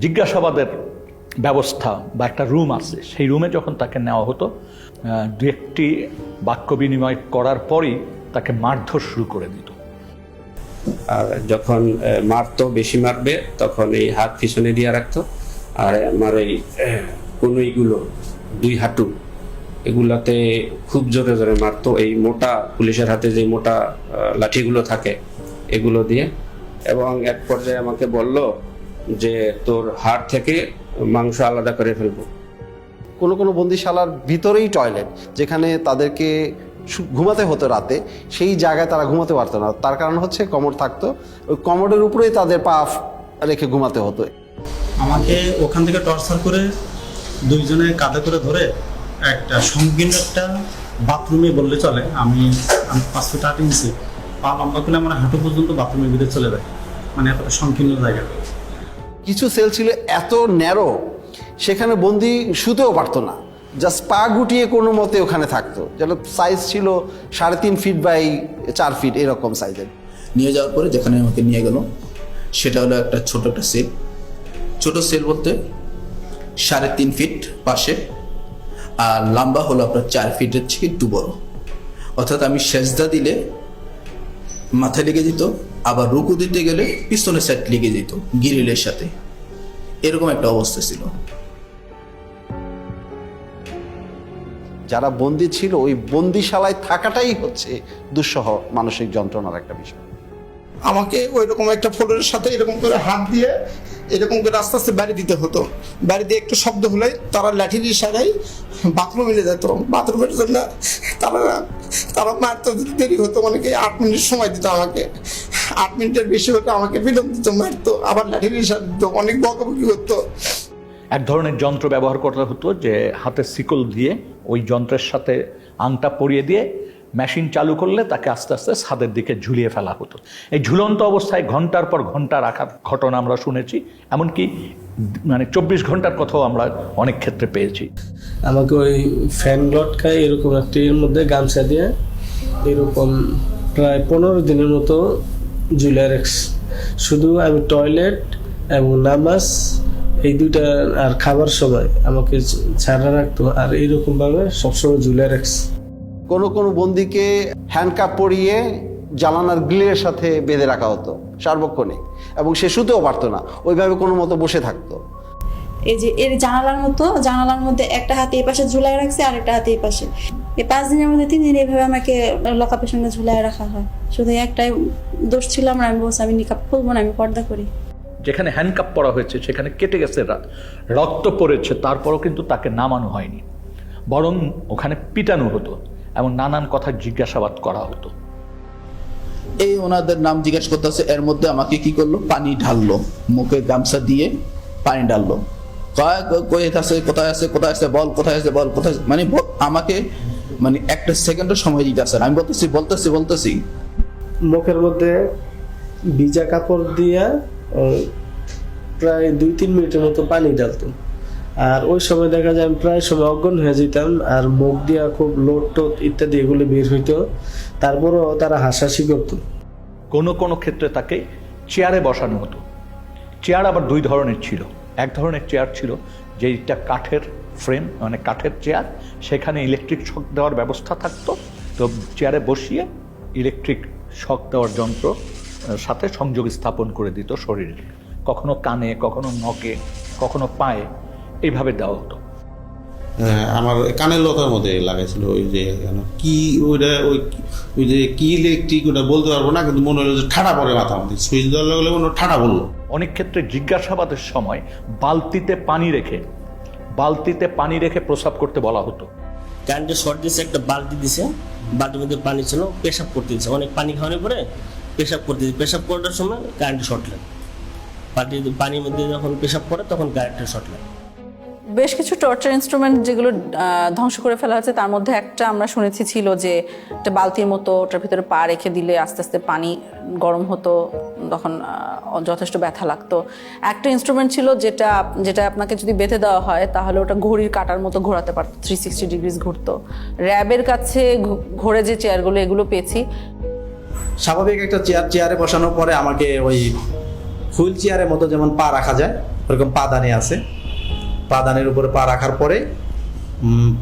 জিজ্ঞাসাবাদের ব্যবস্থা বা একটা রুম আছে। সেই রুমে যখন তাকে নেওয়া হতো, 2-1টি বাক্য বিনিময় করার পরই তাকে মারধর শুরু করে দিত। আর যখন মারতো, বেশি মারবে, তখন এই হাত পিছনে দিয়ে রাখতো, আর আমার এই কনুইগুলো, 2 হাঁটু, এগুলাতে খুব জোরে জোরে মারতো। এই মোটা পুলিশের হাতে যে মোটা লাঠিগুলো থাকে, এগুলো দিয়ে, এবং এক পর্যায়ে আমাকে বলল যে তোর হাড় থেকে মাংস আলাদা করে ফেলবো। কোনো কোনো বন্দিশালার ভিতরেই টয়লেট, যেখানে তাদেরকে ঘুমাতে হতো রাতে, সেই জায়গায় তারা ঘুমাতে পারতো না। তার কারণ হচ্ছে কমোড থাকতো, ওই কমোডের উপরেই তাদের পা রেখে ঘুমাতে হতো। আমাকে ওখান থেকে টর্চার করে দুইজনে কাঁধে করে ধরে একটা সংকীর্ণ একটা বাথরুমে বললে চলে, আমি 5 ফুট 8 ইঞ্চি পা লম্বা করলে আমার হাঁটু পর্যন্ত বাথরুমের ভিতরে চলে যায়, মানে এতটা সংকীর্ণ জায়গা। কিছু সেল ছিল এত ন্যারো, সেখানে বন্দি শুতেও পারতো না, জাস্ট পা গুটিয়ে কোনো মতে ওখানে থাকতো। যেন সাইজ ছিল 3.5 ফিট বাই 4 ফিট এরকম সাইজের। নিয়ে যাওয়ার পরে যেখানে আমাকে নিয়ে গেল সেটা হলো একটা ছোট একটা সেল। ছোট সেল বলতে 3.5 ফিট পাশে, আর লম্বা হলো আপনার 4 ফিটের থেকে একটু বড়। অর্থাৎ আমি সেজদা দিলে মাথায় লেগে যেত, আবার রুকু দিতে গেলে পিছনের সাইড লেগে যেত গিরিলের সাথে, এরকম একটা অবস্থা ছিল। যারা বন্দি ছিল ওই বন্দিশালায় থাকাটাই হচ্ছে দুঃসহ মানসিক যন্ত্রণার একটা বিষয়। আমাকে ওই রকম একটা ফ্লোরের সাথে এরকম করে হাত দিয়ে এরকম করে আস্তে আস্তে বাড়ি দিতে হতো। বাড়ি দিয়ে একটু শব্দ হলেই তারা লাঠির ইশারায় বাথরুমে মিলে যেত। বাথরুমের জন্য তারা মারতে দেরি হতো, অনেকে 8 মিনিট সময় দিত আমাকে। 8 মিনিটের বেশি হতো আমাকে বিলম্ব দিত, মারতো, আবার লাঠির ইশারা দিত, অনেক বকাবকি হতো। এক ধরনের যন্ত্র ব্যবহার করতে হতো, যে হাতে শিকল দিয়ে ওই যন্ত্রের সাথে আংটা পরিয়ে দিয়ে মেশিন চালু করলে তাকে আস্তে আস্তে ছাদের দিকে ঝুলিয়ে ফেলা হতো। এই ঝুলন্ত অবস্থায় ঘন্টার পর ঘন্টা রাখার ঘটনা আমরা শুনেছি, এমনকি মানে 24 ঘন্টার কথাও আমরা অনেক ক্ষেত্রে পেয়েছি। আমাকে ওই ফ্যান লটকায় এরকম একটি এর মধ্যে গামছা দিয়ে এরকম প্রায় 15 দিনের মতো ঝুলিয়ে রাখছে। শুধু আমি টয়লেট এবং নামাজ এই দুইটা আর খাবার সময় আমাকে ছাড়া রাখতো, আর এইরকমভাবে সবসময় ঝুলিয়ে রাখছে। কোনো কোনো বন্দিকে হ্যান্ডকাপ পরিয়ে জানালার গ্রিলের সাথে বেঁধে রাখা হতো সার্বক্ষণে, এবং সে শুতেও পারতো না, ওইভাবে কোনো মতো বসে থাকতো। এই যে এর জানালার মধ্যে একটা হাতে এই পাশে ঝুলাই রাখছে আর একটা হাতে এই পাশে। এই 5 দিনের মধ্যে 3 দিন এইভাবে আমাকে লকআপের সঙ্গে ঝুলাই রাখা হয়। শুধু একটাই দোষ ছিল, আমি বলছি আমি নিকাব খুলবো না, আমি পর্দা করি। যেখানে হ্যান্ডকাপ পরা হয়েছে সেখানে কেটে গেছে, রক্ত পড়েছে, তারপরও কিন্তু তাকে নামানো হয়নি, বরং ওখানে পিটানো হতো এবং নানান কথা জিজ্ঞাসাবাদ করা হতো। এই ওনাদের নাম জিজ্ঞেস করতেছে, এর মধ্যে আমাকে কি করলো, পানি ঢাললো, মুখে গামছা দিয়ে পানি ঢাললো। কোথায় আছে বল, কোথায় আছে বল, কোথায়, মানে আমাকে মানে একটা সেকেন্ডের সময় দিতে আসে। আমি বলতেছি মুখের মধ্যে ভিজা কাপড় দিয়া প্রায় 2-3 মিনিটের মতো পানি ঢালতো, আর ওই সময় দেখা যায় আমি প্রায় সময় অজ্ঞান হয়ে যেতাম, আর মুখ দিয়া খুব লোট টোট ইত্যাদি এগুলো বের হইতো, তারপরও তারা হাসাহাসি করতো। কোনো কোনো ক্ষেত্রে তাকে চেয়ারে বসানো হতো। চেয়ার আবার 2 ধরনের ছিল। এক ধরনের চেয়ার ছিল যেটা কাঠের ফ্রেম, মানে কাঠের চেয়ার, সেখানে ইলেকট্রিক শক দেওয়ার ব্যবস্থা থাকতো। তো চেয়ারে বসিয়ে ইলেকট্রিক শক দেওয়ার যন্ত্র সাথে সংযোগ স্থাপন করে দিত শরীরে, কখনো কানে, কখনো নখে, কখনো পায়ে, এইভাবে দেওয়া হতো। আমার কানের লতার মধ্যে লাগাইছিল ওই যে কি ওইটা ওই যে কি ইলেকট্রিক ওটা বলতে পারবো না, কিন্তু মনে হলো যে ঠাডা পড়ে মাথা আমাদের সুইচ দেওয়ার লাগলে মনে ঠাডা বললো। অনেক ক্ষেত্রে জিজ্ঞাসাবাদের সময় বালতিতে পানি রেখে প্রস্রাব করতে বলা হতো। কারেন্টের শর্ট দিয়েছে, একটা বালতি দিছে, বালতির মধ্যে পানি ছিল, পেশাব করতে দিচ্ছে, অনেক পানি খাওয়ানোর পরে পেশাব করতে দিচ্ছে। পেশাব করার সময় কারেন্টের শর্ট লাগে, পানির মধ্যে যখন পেশাব করে তখন কারেন্টের শর্ট লাগে। বেশ কিছু টর্চার ইনস্ট্রুমেন্ট যেগুলো ধ্বংস করে ফেলা হয়েছে, তার মধ্যে একটা আমরা শুনেছি ছিল যে একটা বালতির মতো, ওটার ভিতরে পা রেখে দিলে আস্তে আস্তে পানি গরম হতো, তখন যথেষ্ট ব্যথা লাগতো। একটা ইনস্ট্রুমেন্ট ছিল যেটা আপনাকে যদি বেঁধে দেওয়া হয় তাহলে ওটা ঘড়ির কাঁটার মতো ঘোরাতে পারতো, 360 ডিগ্রিজ ঘুরতো। র্যাবের কাছে ঘোরে যে চেয়ারগুলো, এগুলো পেয়েছি। স্বাভাবিক একটা চেয়ারে বসানোর পরে আমাকে ওই হুইল চেয়ারের মতো যেমন পা রাখা যায় ওরকম পাদানি আছে, পাদানের উপরে পা রাখার পরে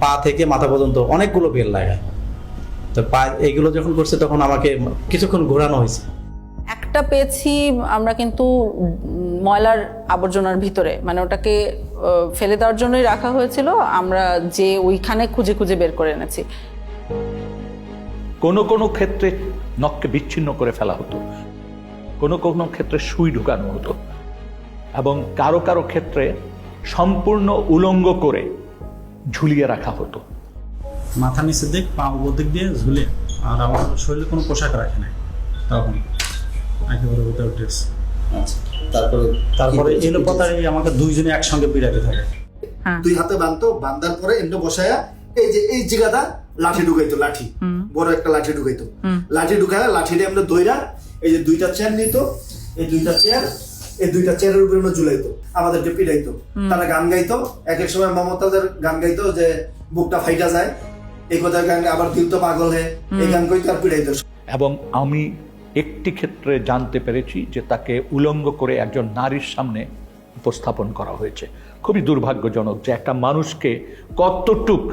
পা থেকে মাথা পর্যন্ত অনেকগুলো বেল লাগায়। তো পা এইগুলো যখন করছে তখন আমাকে কিছুক্ষণ ঘোরানো হয়েছে। একটা পেয়েছি আমরা কিন্তু ময়লার আবর্জনার ভিতরে, মানে ওটাকে ফেলে দেওয়ার জন্যই রাখা হয়েছিল, আমরা যে ওইখানে খুঁজে খুঁজে বের করে এনেছি। কোনো কোনো ক্ষেত্রে নখকে বিচ্ছিন্ন করে ফেলা হতো। কোনো কোনো ক্ষেত্রে সুই ঢুকানো হতো এবং কারো কারো ক্ষেত্রে সম্পূর্ণ উলঙ্গ করে ঝুলিয়ে রাখা হতো। মাথা নিচে দিক পা উপর দিক দিয়ে ঝুলে, আর আমার শরীরে কোনো পোশাক রাখে নাই তখন, একেবারে উইদাউট ড্রেস। তারপরে এলো পতারে আমাকে দুইজনে একসঙ্গে পিড়াতে থাকে। দুই হাতে বাঁধতো, বাঁধার পরে এমনি বসায়া এই যে এই জায়গাটা লাঠি ঢুকাইতো, লাঠি বড় একটা লাঠি ঢুকাইতো, লাঠি ঢুকায় লাঠিটা আমরা দইরা এই যে দুইটা চেয়ার নিত, এই দুইটা চেয়ারের উপরে আমরা ঝুলাইতো, আমাদেরকে পিড়াইতো। তারা গান গাইতো, এক এক সময় মমতাদের গান গাইতো যে বুকটা ফাইটা যায়, এই কথা গান, আবার দিল তো পাগল হে, এই গান কইতো আর পিড়াইতো। এবং আমি একটি ক্ষেত্রে জানতে পেরেছি যে তাকে উলঙ্গ করে একজন নারীর সামনে উপস্থাপন করা হয়েছে। খুবই দুর্ভাগ্যজনক যে একটা মানুষকে কতটুক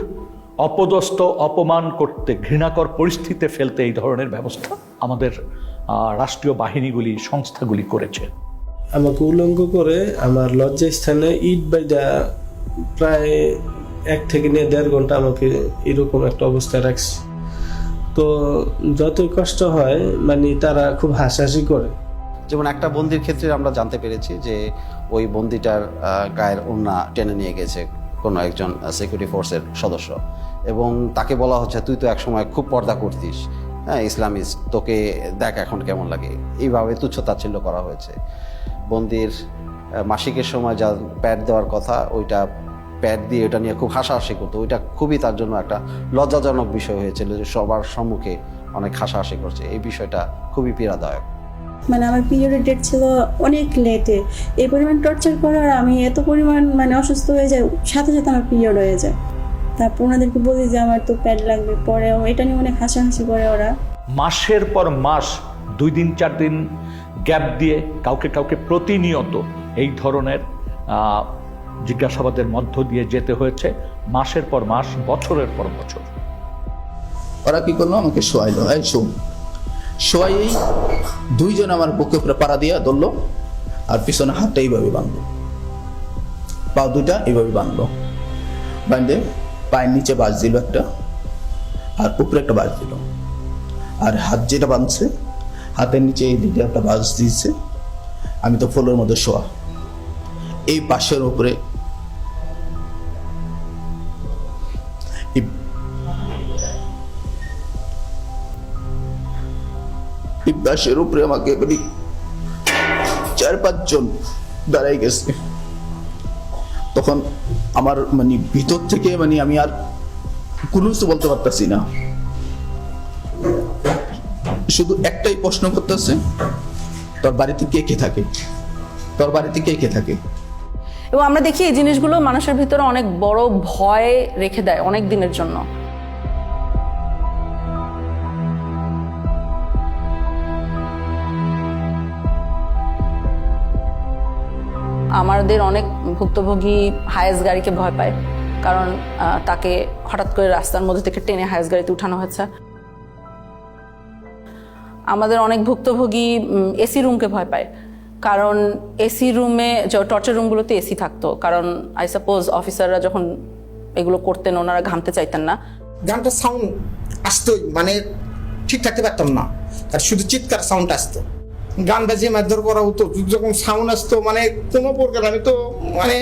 অপদস্থ, অপমান করতে, ঘৃণাকর পরিস্থিতিতে ফেলতে এই ধরনের ব্যবস্থা আমাদের রাষ্ট্রীয় বাহিনীগুলি, সংস্থাগুলি করেছে। আমাকে উলঙ্গ করে আমার লজ্জাস্থানে ইট বাইদা প্রায় 1 থেকে 1.5 ঘন্টা আমাকে এরকম একটা অবস্থায় রাখছে। তো যতই কষ্ট হয় মানে তারা খুব হাসাহাসি করে। যেমন একটা বন্দির ক্ষেত্রে আমরা জানতে পেরেছি যে ওই বন্দিটার গায়ের ওড়না টেনে নিয়ে গেছে কোনো একজন সিকিউরিটি ফোর্সের সদস্য, এবং তাকে বলা হচ্ছে তুই তো একসময় খুব পর্দা করতিস, হ্যাঁ ইসলামিস্ট, তোকে দেখ এখন কেমন লাগে, এইভাবে তুচ্ছ-তাচ্ছিল্য করা হয়েছে। বন্দির মাসিকের সময় যা প্যাড দেওয়ার কথা, ওইটা প্যাড দিয়ে ওটা নিয়ে খুব হাসাহাসি করতো। ওইটা খুবই তার জন্য একটা লজ্জাজনক বিষয় হয়েছিল যে সবার সম্মুখে অনেক হাসাহাসি করছে। এই বিষয়টা খুবই পীড়াদায়ক। মানে আমার পিরিয়ডের ডেট ছিল অনেক লেটে, এই পরিমাণ টর্চার করার আমি এত পরিমাণ মানে অসুস্থ হয়ে যায়, সাথে সাথে আমার পিরিয়ড হয়ে যায়। তারপর ওনাদেরকে বলি যে আমার তো প্যাড লাগবে, পরে এটা নিয়ে অনেক হাসাহাসি করে ওরা। মাসের পর মাস 2 দিন 4 দিন গ্যাপ দিয়ে কাউকে কাউকে প্রতিনিয়ত এই ধরনের জিজ্ঞাসাবাদের মধ্য দিয়ে যেতে হয়েছে, মাসের পর মাস, বছরের পর বছর। ওরা কি করলো, আমাকে শোয়াইলো, এই শোয়াইয়েই 2 জন আমার বুকে উপরে পাড়া দিয়া ধরলো, আর পিছনে হাতটা এইভাবে বাঁধলো, পা 2টা এইভাবে বাঁধলো, বাঁধে পায়ের নিচে বাজ দিল একটা, আর উপরে একটা বাজ দিল, আর হাত যেটা বাঁধছে হাতের নিচে এই দিকে একটা বাজ দিয়েছে। আমি তো ফ্লোরের মধ্যে শোয়া, এই পাশের উপরে বাসের উপরে আমাকে মানে 4-5 জন দাঁড়াই গেছে। তখন আমার মানে ভিতর থেকে মানে আমি আর কোনো কিছু বলতে পারতেছি না, শুধু একটাই প্রশ্ন করতেছে, তোর বাড়িতে কে কে থাকে, তোর বাড়িতে কে কে থাকে। এবং আমরা দেখি এই জিনিসগুলো মানুষের ভিতরে অনেক বড় ভয় রেখে দেয় অনেক দিনের জন্য। আমাদের অনেক ভুক্তভোগী হায়েস গাড়িকে ভয় পায়, কারণ তাকে হঠাৎ করে রাস্তার মধ্যে থেকে টেনে হায়েস গাড়িতে উঠানো হয়েছে। আমাদের অনেক ভুক্তভোগী এসি রুমকে ভয় পায়, কারণ এসি রুমে, টর্চার রুমগুলোতে এসি থাকতো, কারণ আই সাপোজ অফিসাররা যখন এগুলো করতেন ওনারা ঘামতে চাইতেন না। গানটা সাউন্ড আসতোই, মানে ঠিক থাকতে পারতাম না, আর শুধু চিৎকার সাউন্ড আসতো। গান বাজিয়ে মারধর করা হতো, যখন সাউন্ড আসতো মানে কোনো প্রকার আমি তো মানে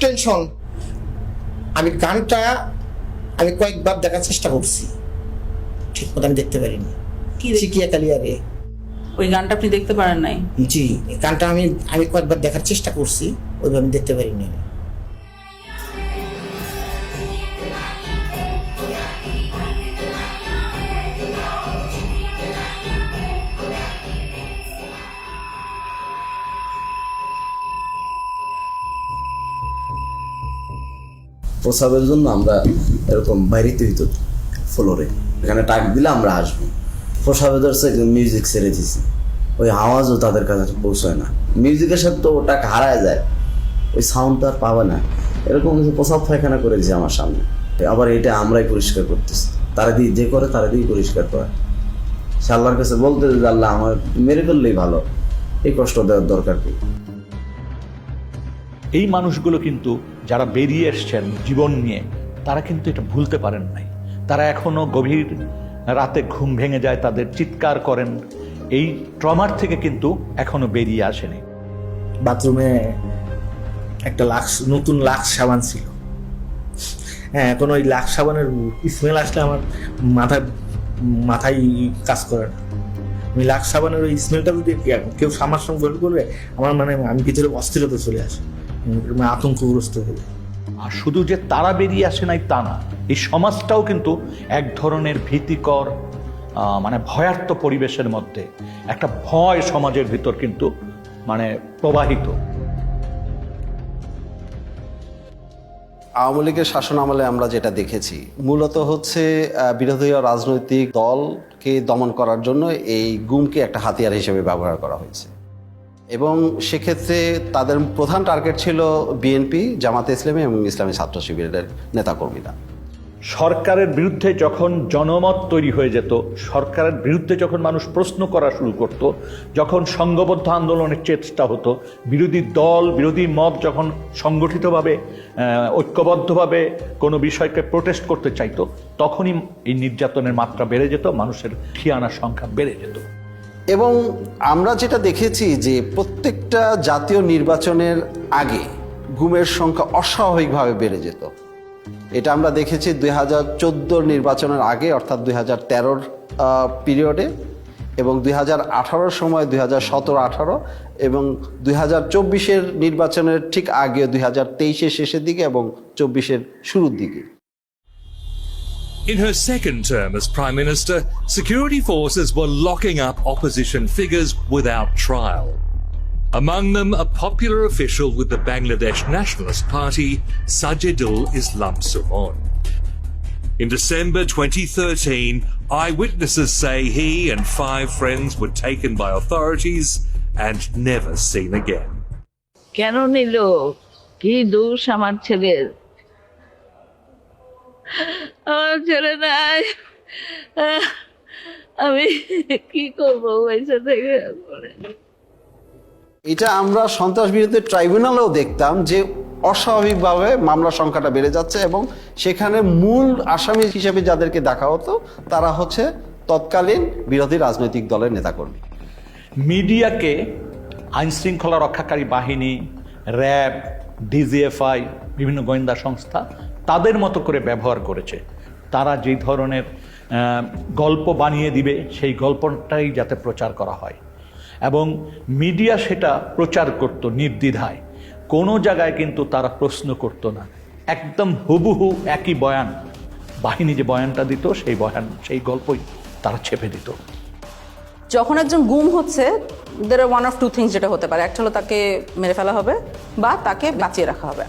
টেনশন। আমি গানটা আমি কয়েকবার দেখার চেষ্টা করছি, ঠিক মতো আমি দেখতে পারিনি। চিকিয়া কালিয়ারে ওই গানটা আপনি দেখতে পারেন নাই? জি, গানটা আমি কয়েকবার দেখার চেষ্টা করছি, ওইভাবে আমি দেখতে পারিনি। প্রসাবের জন্য আমরা এরকম বাইরেতে হইতো ফ্লোরে, এখানে টাক দিলে আমরা আসবো। প্রসাবে ধরছে মিউজিক ছেড়ে দিছি, ওই আওয়াজও তাদের কাছে পৌঁছায় না, মিউজিকের সাথে তো ওটা হারায় যায়, ওই সাউন্ড তো আর পাবে না। এরকম কিছু প্রসাব পায়খানা করে দিয়েছে আমার সামনে, আবার এটা আমরাই পরিষ্কার করতেছি, তারা দিয়ে যে করে তারা দিয়ে পরিষ্কার করে। সে আল্লাহর কাছে বলতে যে আল্লাহ আমার মেরে ফেললেই ভালো, এই কষ্ট দেওয়ার দরকার কি। এই মানুষগুলো কিন্তু যারা বেরিয়ে এসছেন জীবন নিয়ে, তারা কিন্তু এটা ভুলতে পারেন নাই। তারা এখনো গভীর রাতে ঘুম ভেঙে যায়, তাদের চিৎকার করেন, এই ট্রমার থেকে কিন্তু এখনো বেরিয়ে আসেনি। বাথরুমে একটা নতুন লাক্স সাবান ছিল। হ্যাঁ, এখন ওই লাক্স সাবানের স্মেল আসলে আমার মাথায় কাজ করে না। আমি লাক্স সাবানের ওই স্মেলটা যদি কেউ আমার সঙ্গে গোল করবে, আমার আমি ভিতরে অস্থিরতা চলে আসে, আতঙ্কগ্রস্ত হয়ে যায়। আর শুধু যে তারা বেরিয়ে আসে নাই তা না, এই সমাজটাও কিন্তু এক ধরনের ভীতিকর ভয়ার্ত পরিবেশের মধ্যে একটা ভয় সমাজের ভিতর কিন্তু প্রবাহিত। আওয়ামী লীগের শাসন আমলে আমরা যেটা দেখেছি মূলত হচ্ছে বিরোধী রাজনৈতিক দলকে দমন করার জন্য এই গুমকে একটা হাতিয়ার হিসেবে ব্যবহার করা হয়েছে, এবং সেক্ষেত্রে তাদের প্রধান টার্গেট ছিল বিএনপি, জামাতে ইসলামী এবং ইসলামী ছাত্র শিবিরের নেতাকর্মীরা। সরকারের বিরুদ্ধে যখন জনমত তৈরি হয়ে যেত, সরকারের বিরুদ্ধে যখন মানুষ প্রশ্ন করা শুরু করত, যখন সংঘবদ্ধ আন্দোলনের চেষ্টা হতো, বিরোধী দল বিরোধী মত যখন সংগঠিতভাবে ঐক্যবদ্ধভাবে কোনো বিষয়কে প্রোটেস্ট করতে চাইতো, তখনই এই নির্যাতনের মাত্রা বেড়ে যেত, মানুষের ঠিয়ানার সংখ্যা বেড়ে যেত। এবং আমরা যেটা দেখেছি যে প্রত্যেকটা জাতীয় নির্বাচনের আগে গুমের সংখ্যা অস্বাভাবিকভাবে বেড়ে যেত। এটা আমরা দেখেছি 2014 নির্বাচনের আগে, অর্থাৎ 2013 পিরিয়ডে, এবং 2018 সময় 2017-18, এবং 2024 নির্বাচনের ঠিক আগে 2023 শেষের দিকে এবং 24 শুরুর দিকে। In her second term as Prime Minister, security forces were locking up opposition figures without trial. Among them, a popular official with the Bangladesh Nationalist Party, Sajidul Islam Sumon. In December 2013, eyewitnesses say he and 5 friends were taken by authorities and never seen again. কেন নিল? কি দোষ আমার ছেলের? আমার ছেলে নাই, আমি কি করবো পয়সা থেকে? এটা আমরা সন্ত্রাস বিরোধী ট্রাইব্যুনালেও দেখতাম যে অস্বাভাবিকভাবে মামলার সংখ্যাটা বেড়ে যাচ্ছে, এবং সেখানে মূল আসামি হিসেবে যাদেরকে দেখা হতো তারা হচ্ছে তৎকালীন বিরোধী রাজনৈতিক দলের নেতাকর্মী। মিডিয়াকে আইনশৃঙ্খলা রক্ষাকারী বাহিনী, র্যাব, ডিজিএফআই, বিভিন্ন গোয়েন্দা সংস্থা তাদের মতো করে ব্যবহার করেছে। তারা যেই ধরনের গল্প বানিয়ে দিবে সেই গল্পটাই যাতে প্রচার করা হয়, এবং মিডিয়া সেটা প্রচার করত নির্দ্বিধায়। কোনো জায়গায় কিন্তু তারা প্রশ্ন করতো না, একদম হুবহু একই বয়ান, বাহিনী যে বয়ানটা দিত সেই গল্পই তারা ছেপে দিত। যখন একজন গুম হচ্ছে, দের আর ওয়ান অফ টু থিংস যেটা হতে পারে, একটা হলো তাকে মেরে ফেলা হবে বা তাকে বাঁচিয়ে রাখা হবে।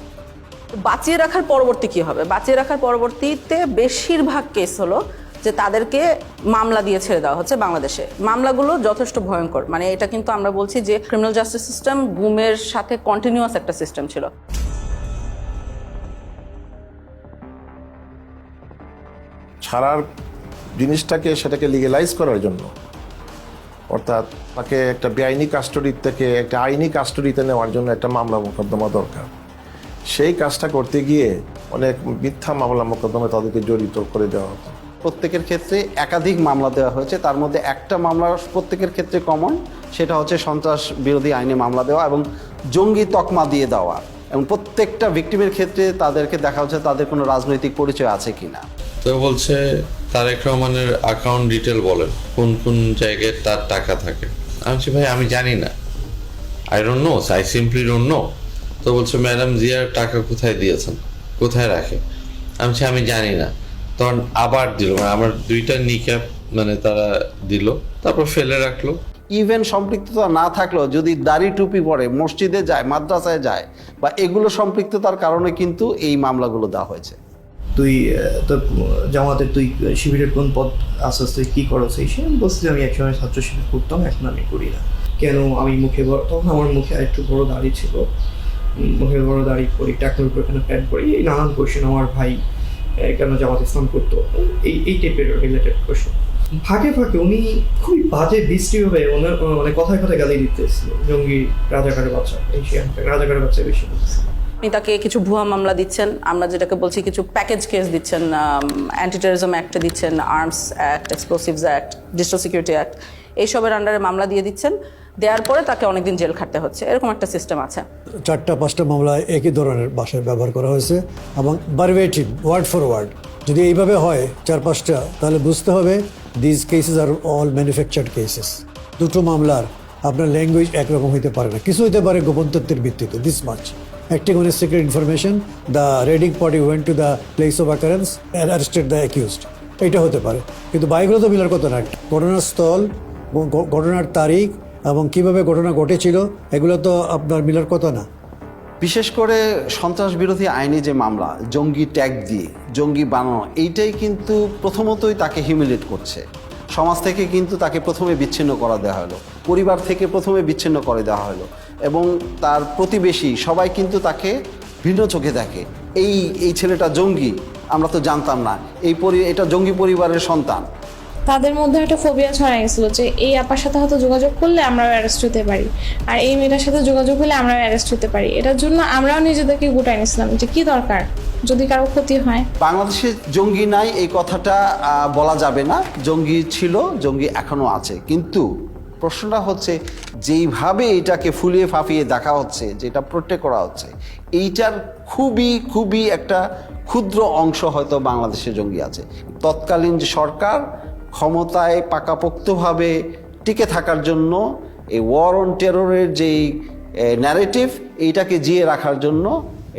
বাঁচিয়ে রাখার পরবর্তী কি হবে? বাঁচিয়ে রাখার পরবর্তীতে বেশিরভাগ কেস হলো যে তাদেরকে মামলা দিয়ে ছেড়ে দেওয়া হচ্ছে। বাংলাদেশে মামলাগুলো যথেষ্ট ভয়ঙ্কর, এটা কিন্তু আমরা বলছি যে ক্রিমিনাল জাস্টিস সিস্টেম গুমের সাথে কন্টিনিউয়াস একটা সিস্টেম ছিল। ছাড়ার জিনিসটাকে সেটাকে লিগ্যালাইজ করার জন্য, অর্থাৎ তাকে একটা বেআইনি কাস্টডির থেকে একটা আইনি কাস্টডিতে নেওয়ার জন্য একটা মামলা মোকদ্দমা দরকার। সেই কাজটা করতে গিয়ে অনেক মিথ্যা মামলা মোকদ্দমা তাদেরকে জড়িত করে দেওয়া হতো। প্রত্যেকের ক্ষেত্রে একাধিক মামলা দেওয়া হয়েছে, তার মধ্যে একটা মামলা প্রত্যেকের ক্ষেত্রে কমন, সেটা হচ্ছে সন্ত্রাস বিরোধী আইনে মামলা দেওয়া এবং জঙ্গি তকমা দিয়ে দেওয়া, এবং প্রত্যেকটা ভিকটিমের ক্ষেত্রে তাদেরকে দেখা হচ্ছে তাদের কোনো রাজনৈতিক পরিচয় আছে কিনা। তো বলছে তারেক রহমানের অ্যাকাউন্ট ডিটেল বলেন, কোন কোন জায়গায় তার টাকা থাকে। আমি বলছি ভাই আমি জানি না, I don't know, I simply don't know. তো বলছে ম্যাডাম জিয়ার টাকা কোথায় দিয়েছেন, কোথায় রাখে। আমি বলছি আমি জানি না। তখন আবার দিল, আমার 2টা নিক্যাপ তারা দিল, তারপর ফেলে রাখলো। ইভেন সম্পৃক্ততা না থাকলেও যদি দাড়ি টুপি পরে মসজিদে যায়, মাদ্রাসায় যায়, বা এগুলো সম্পৃক্ততার কারণে কিন্তু এই মামলাগুলো দেওয়া হয়েছে। তুই তোর জামাতের তুই শিবিরের কোন পদ আসাস, তুই কী করো সেই সে বলছি আমি একসময় ছাত্র শিবির করতাম, এখন আমি করি না। কেন? আমি মুখে তখন আমার মুখে একটু বড় দাড়ি ছিল, মুখে বড় দাড়ি করি, টাকনোর উপর এখানে প্যান্ট করি, এই নানান কোয়েশ্চেন। আমার ভাই কেন জামাত ইসলাম করতো, এই টাইপের রিলেটেড কোয়েশ্চেন। ফাঁকে ফাঁকে উনি খুবই বাজে বৃষ্টিভাবে ওনার কথায় কথায় গালি দিতেছিল, জঙ্গি, রাজাকারের বাচ্চা, এই রাজাকারের বাচ্চা বেশি বলতেছিল। আপনি তাকে কিছু ভুয়া মামলা দিচ্ছেন, আমরা যেটাকে বলছি কিছু প্যাকেজ কেস দিচ্ছেন, অ্যান্টি টেররিজম অ্যাক্ট দিচ্ছেন, arms act, explosives act, digital security act, এইসবের আন্ডারে মামলা দিয়ে দিচ্ছেন, দেওয়ার পরে তাকে অনেকদিন জেল খাটতে হচ্ছে, এরকম একটা সিস্টেম আছে। 4-5টা মামলা একই ধরনের ভাষায় ব্যবহার করা হয়েছে এবং ভার্বেটিম ওয়ার্ড ফর ওয়ার্ড। যদি এইভাবে হয় 4-5টা, তাহলে বুঝতে হবে this cases are all manufactured cases. দুটো মামলার আপনার ল্যাঙ্গুয়েজ একরকম হইতে পারে না, কিছু হইতে পারে গোপন তথ্যের ভিত্তিতে, this much acting on a secret information, the raiding party went to the place of occurrence and arrested the accused, এটা হতে পারে। কিন্তু বাইকগুলো তো মিলার কথা না, ঘটনার স্থল, ঘটনার তারিখ এবং কিভাবে ঘটনা ঘটেছিল এগুলো তো আপনার মিলার কথা না। বিশেষ করে সন্ত্রাস বিরোধী আইনে যে মামলা, জঙ্গি ট্যাগ দিয়ে জঙ্গি বানানো, এইটাই কিন্তু প্রথমতই তাকে হিউমিলেট করছে। সমাজ থেকে কিন্তু তাকে প্রথমে বিচ্ছিন্ন করা দেওয়া হলো, পরিবার থেকে প্রথমে বিচ্ছিন্ন করে দেওয়া হলো, এবং তার প্রতিবেশী সবাই কিন্তু তাকে ভিন্ন চোখে দেখে। এই ছেলেটা জঙ্গি, আমরা তো জানতাম না, এটা জঙ্গি পরিবারের সন্তান। তাদের মধ্যে একটা ফোবিয়া ছড়াই গেছিল যে এই আপার সাথে হয়তো যোগাযোগ করলে আমরাও অ্যারেস্ট হতে পারি, আর এই মেয়েটার সাথে যোগাযোগ হলে আমরাও অ্যারেস্ট হতে পারি। এটার জন্য আমরাও নিজেদেরকে গোটাই নিয়েছিলাম যে কি দরকার যদি কারো ক্ষতি হয়। বাংলাদেশে জঙ্গি নাই এই কথাটা বলা যাবে না, জঙ্গি ছিল, জঙ্গি এখনো আছে। কিন্তু প্রশ্নটা হচ্ছে যেইভাবে এটাকে ফুলিয়ে ফাঁপিয়ে দেখা হচ্ছে, যেটা প্রোটেক্ট করা হচ্ছে, এইটার খুবই একটা ক্ষুদ্র অংশ হয়তো বাংলাদেশে জঙ্গি আছে। তৎকালীন যে সরকার ক্ষমতায় পাকাপোক্তভাবে টিকে থাকার জন্য এই ওয়ার অন টেররের যেই ন্যারেটিভ, এইটাকে জিয়ে রাখার জন্য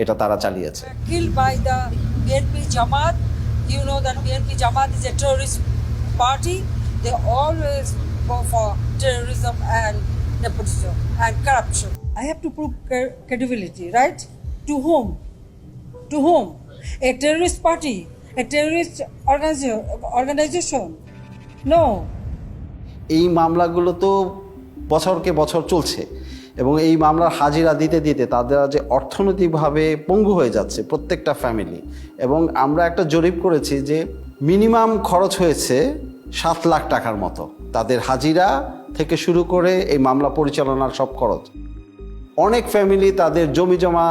এটা তারা চালিয়েছে। Killed by the BNP Jamaat. You know that BNP Jamaat is a terrorist party. They always go for terrorism and nepotism and corruption. I have to prove credibility, right? To whom? To whom? A terrorist party? A terrorist organization? No. এই মামলাগুলো তো বছরকে বছর চলছে, এবং এই মামলার হাজিরা দিতে দিতে তাদের যে অর্থনৈতিকভাবে পঙ্গু হয়ে যাচ্ছে প্রত্যেকটা ফ্যামিলি। এবং আমরা একটা জরিপ করেছি যে মিনিমাম খরচ হয়েছে 7 লাখ টাকার মতো, তাদের হাজিরা থেকে শুরু করে এই মামলা পরিচালনার সব খরচ। অনেক ফ্যামিলি তাদের জমি জমা,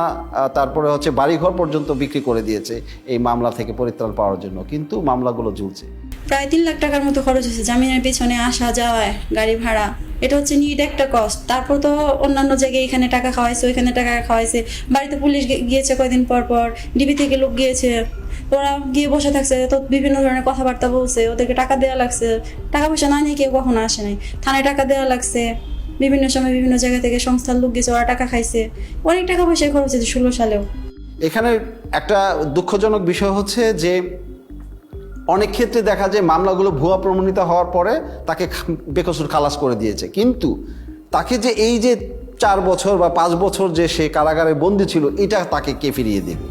তারপরে হচ্ছে বাড়িঘর পর্যন্ত বিক্রি করে দিয়েছে এই মামলা থেকে পরিত্রাণ পাওয়ার জন্য, কিন্তু মামলাগুলো ঝুলছে। প্রায় 3 লাখ টাকার মতো খরচ হয়েছে জামিনের পেছনে, আসা যাওয়ায়, গাড়ি ভাড়া, এটা হচ্ছে নিট একটা কস্ট। তারপর তো অন্যান্য জায়গায় এখানে টাকা খাওয়াইছে, ওইখানে টাকা খাওয়াইছে, বাড়িতে পুলিশ গিয়েছে কয়দিন পর, ডিবি থেকে লোক গিয়েছে, ওরা গিয়ে বসে থাকছে, তো বিভিন্ন ধরনের কথাবার্তা বলছে, ওদেরকে টাকা দেওয়া লাগছে, টাকা পয়সা না নিয়ে কেউ কখনো আসে নাই, থানায় টাকা দেওয়া লাগছে, বিভিন্ন সময় বিভিন্ন জায়গা থেকে সংস্থার লোক গেছে, ওরা টাকা খাইছে, অনেক টাকা পয়সা খরচ হয়েছে 16 সালেও। এখানে একটা দুঃখজনক বিষয় হচ্ছে যে অনেক ক্ষেত্রে দেখা যায় মামলাগুলো ভুয়া প্রমাণিত হওয়ার পরে তাকে বেকসুর খালাস করে দিয়েছে, কিন্তু তাকে যে এই যে 4 বছর বা 5 বছর যে সে কারাগারে বন্দী ছিল, এটা তাকে কে ফিরিয়ে দেবে?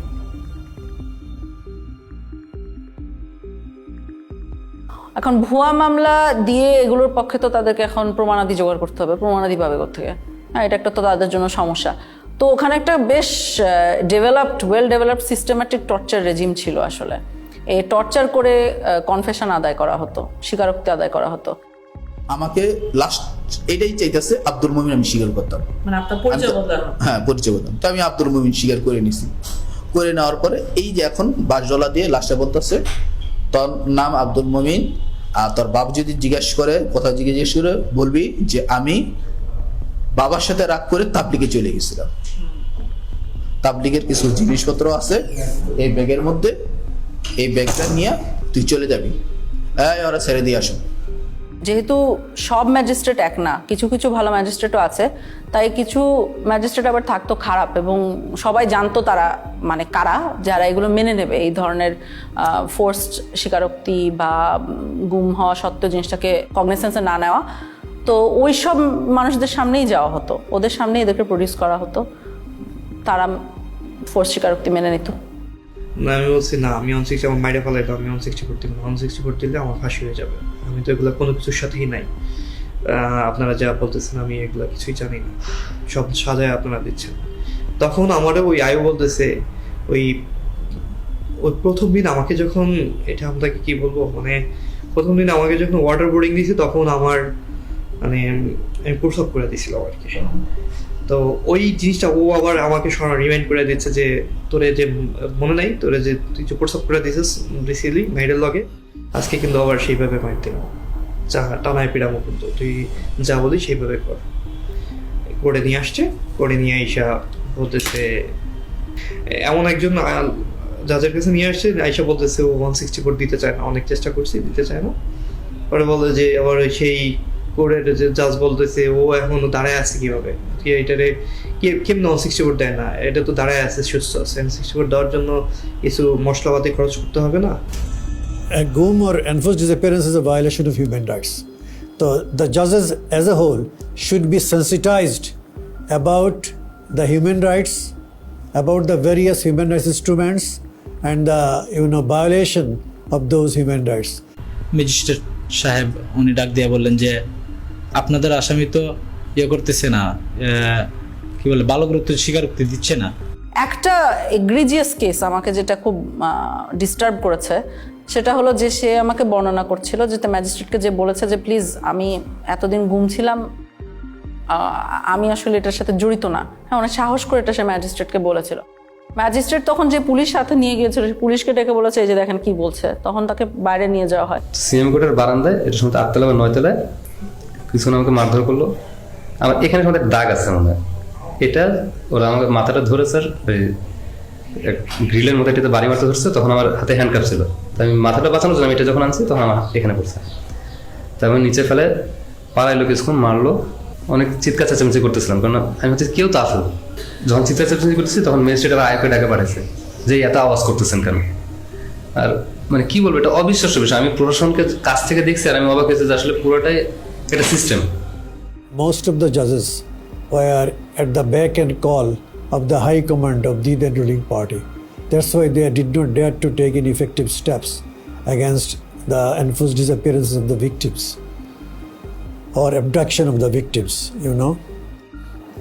এখন ভুয়া মামলা দিয়ে এগুলোর পক্ষে তো তাদেরকে এখন প্রমাণাদি জোগাড় করতে হবে, প্রমাণাদি পাবে কোত্থেকে? হ্যাঁ, এটা একটা তো তাদের জন্য সমস্যা। তো ওখানে একটা বেশ well developed systematic torture regime ছিল আসলে। এই টর্চার করে কনফেশন আদায় করা হতো, স্বীকারোক্তি আদায় করা হতো। আমাকে লাস্ট এটাই চাইতেছে আব্দুল মুমিন আমি স্বীকার করতাম, মানে আপনার পরিচয় বদলানো। হ্যাঁ, পরিচয় বলতাম। তো আমি আব্দুল মুমিন স্বীকার করে নিছি। করে নেওয়ার পরে এই যে এখন বাসজলা দিয়ে লাস্টে বলতেছে তোর নাম আব্দুল মুমিন, আর তোর বাপ যদি জিজ্ঞেস করে, কোথাও জিজ্ঞেস করে বলবি যে আমি বাবার সাথে রাগ করে তাবলিগে চলে গেছিলাম, তাবলিগের কিছু জিনিসপত্র আছে এই ব্যাগের মধ্যে, এই ব্যাগটা নিয়ে তুই চলে যাবি, ওরা ছেড়ে দিয়ে আসো। যেহেতু সব ম্যাজিস্ট্রেট এক না, কিছু কিছু ভালো ম্যাজিস্ট্রেটও আছে, তাই কিছু ম্যাজিস্ট্রেট আবার থাকতো খারাপ, এবং সবাই জানতো তারা মানে কারা, যারা এগুলো মেনে নেবে, এই ধরনের ফোর্সড স্বীকারোক্তি বা গুম হওয়া সত্ত্বেও জিনিসটাকে কগনিসেন্সে না নেওয়া। তো ওই সব মানুষদের সামনেই যাওয়া হতো, ওদের সামনেই এদেরকে প্রডিউস করা হতো, তারা ফোর্স স্বীকারোক্তি মেনে নিত। না, আমি বলছি না, আমি 160 আমার মাইরে ফেলাইতো, আমি 160 করতে না, 160 করতে দিলে আমার ফাঁসি হয়ে যাবে। আমি তো এগুলো কোনো কিছুর সাথেই নাই। আপনারা যা বলতেছেন আমি এগুলো কিছুই জানি না, সব সাজায় আপনারা দিচ্ছেন। তখন আমারও ওই আয়ু বলতেছে, ওই প্রথম দিন আমাকে যখন, এটা আপনাকে কি বলবো, মানে প্রথম দিন আমাকে যখন ওয়াটার বোর্ডিং দিয়েছে, তখন আমার মানে আমি প্রসব করে দিয়েছিল আর কি। তো ওই জিনিসটা ও আবার আমাকে রিমাইন্ড করে দিচ্ছে যে তোরে যে মনে নাই, তোরে যে তুই যে প্রসব করে দিয়েছিস রিসেন্টলি মেয়েদের লগে, আজকে কিন্তু আবার সেইভাবে মাইর দিলাম। টানায় পিড়ামো, কিন্তু তুই যা বলি সেইভাবে কর। করে নিয়ে আসছে, করে নিয়ে আইসা বলতেছে, এমন একজন জাজের কাছে নিয়ে আসছে, আইসা বলতেছে ও 164 দিতে চায় না, অনেক চেষ্টা করছি দিতে চায় না। পরে বলে যে আবার সেই কোর্টের যে জাজ বলতেছে ও এখনো দাঁড়ায় আছে কিভাবে, এটারে কেমন 164 দেয় না, এটা তো দাঁড়ায় আছে, সুস্থ আছে, 164 দেওয়ার জন্য কিছু মশলাপাতি খরচ করতে হবে না। A GUM or enforced disappearance is a violation of human rights. So the judges as a whole should be sensitized about the human rights, about the various human rights instruments and the violation of those human rights. Magistrate সাহেব উনি ডাক দিয়ে বললেন যে আপনাদের আসামি তো করতেছে না, কি বলে বালকরূপের স্বীকারোক্তি দিচ্ছে না। একটা এগ্রিজিয়াস কেস আমাকে যেটা খুব ডিস্টার্ব করেছে সেটা হলো যে সে আমাকে বর্ণনা করছিল যে ম্যাজিস্ট্রেটকে যে বলেছে যে প্লিজ আমি এতদিন গুম ছিলাম, আমি আসলে এটার সাথে জড়িত না। হ্যাঁ, অনেক সাহস করে এটা সে ম্যাজিস্ট্রেটকে বলেছিল। ম্যাজিস্ট্রেট তখন যে পুলিশ সাথে নিয়ে গিয়েছিল, পুলিশকে ডেকে বলেছে এই যে দেখেন কি বলছে, তখন তাকে বাইরে নিয়ে যাওয়া হয়। সিএম কোর্টের বারান্দায়, এটা সময় 8তলা বা 9তলায় কিছু আমাকে মারধর করলো। আমার এখানে সময় দাগ আছে মনে হয়, এটা ওরা আমাকে মাথাটা ধরে স্যার ওই গ্রিলের মধ্যে এটাতে বাড়ি মারতে ধরছে, তখন আমার হাতে হ্যান্ডকাপ ছিল, তাই আমি মাথাটা বাঁচানোর জন্য আমি এটা যখন আনছি তখন আমার এখানে পড়ছে, তাই আমি নিচে ফেলে পাড়াইলো, কিছুক্ষণ মারলো, অনেক চিৎকার চেঁচামেচি করতেছিলাম, কারণ আমি হচ্ছে কেউ তো আসলো, যখন চিৎকার চেঁচামেচি করতেছি তখন ম্যাজিস্ট্রেট আবার আয়কে ডাকে পাঠাইছে যে এত আওয়াজ করতেছেন কেন। আর মানে কি বলবো, এটা অবিশ্বাস্য বিষয়, আমি প্রশাসনকে কাছ থেকে দেখছি আর আমি অবাক হয়েছি যে আসলে পুরোটাই একটা system. Most of the judges were at the beck and call of the high command of the then ruling party. That's why they did not dare to take any effective steps against the enforced disappearances of the victims or abduction of the victims,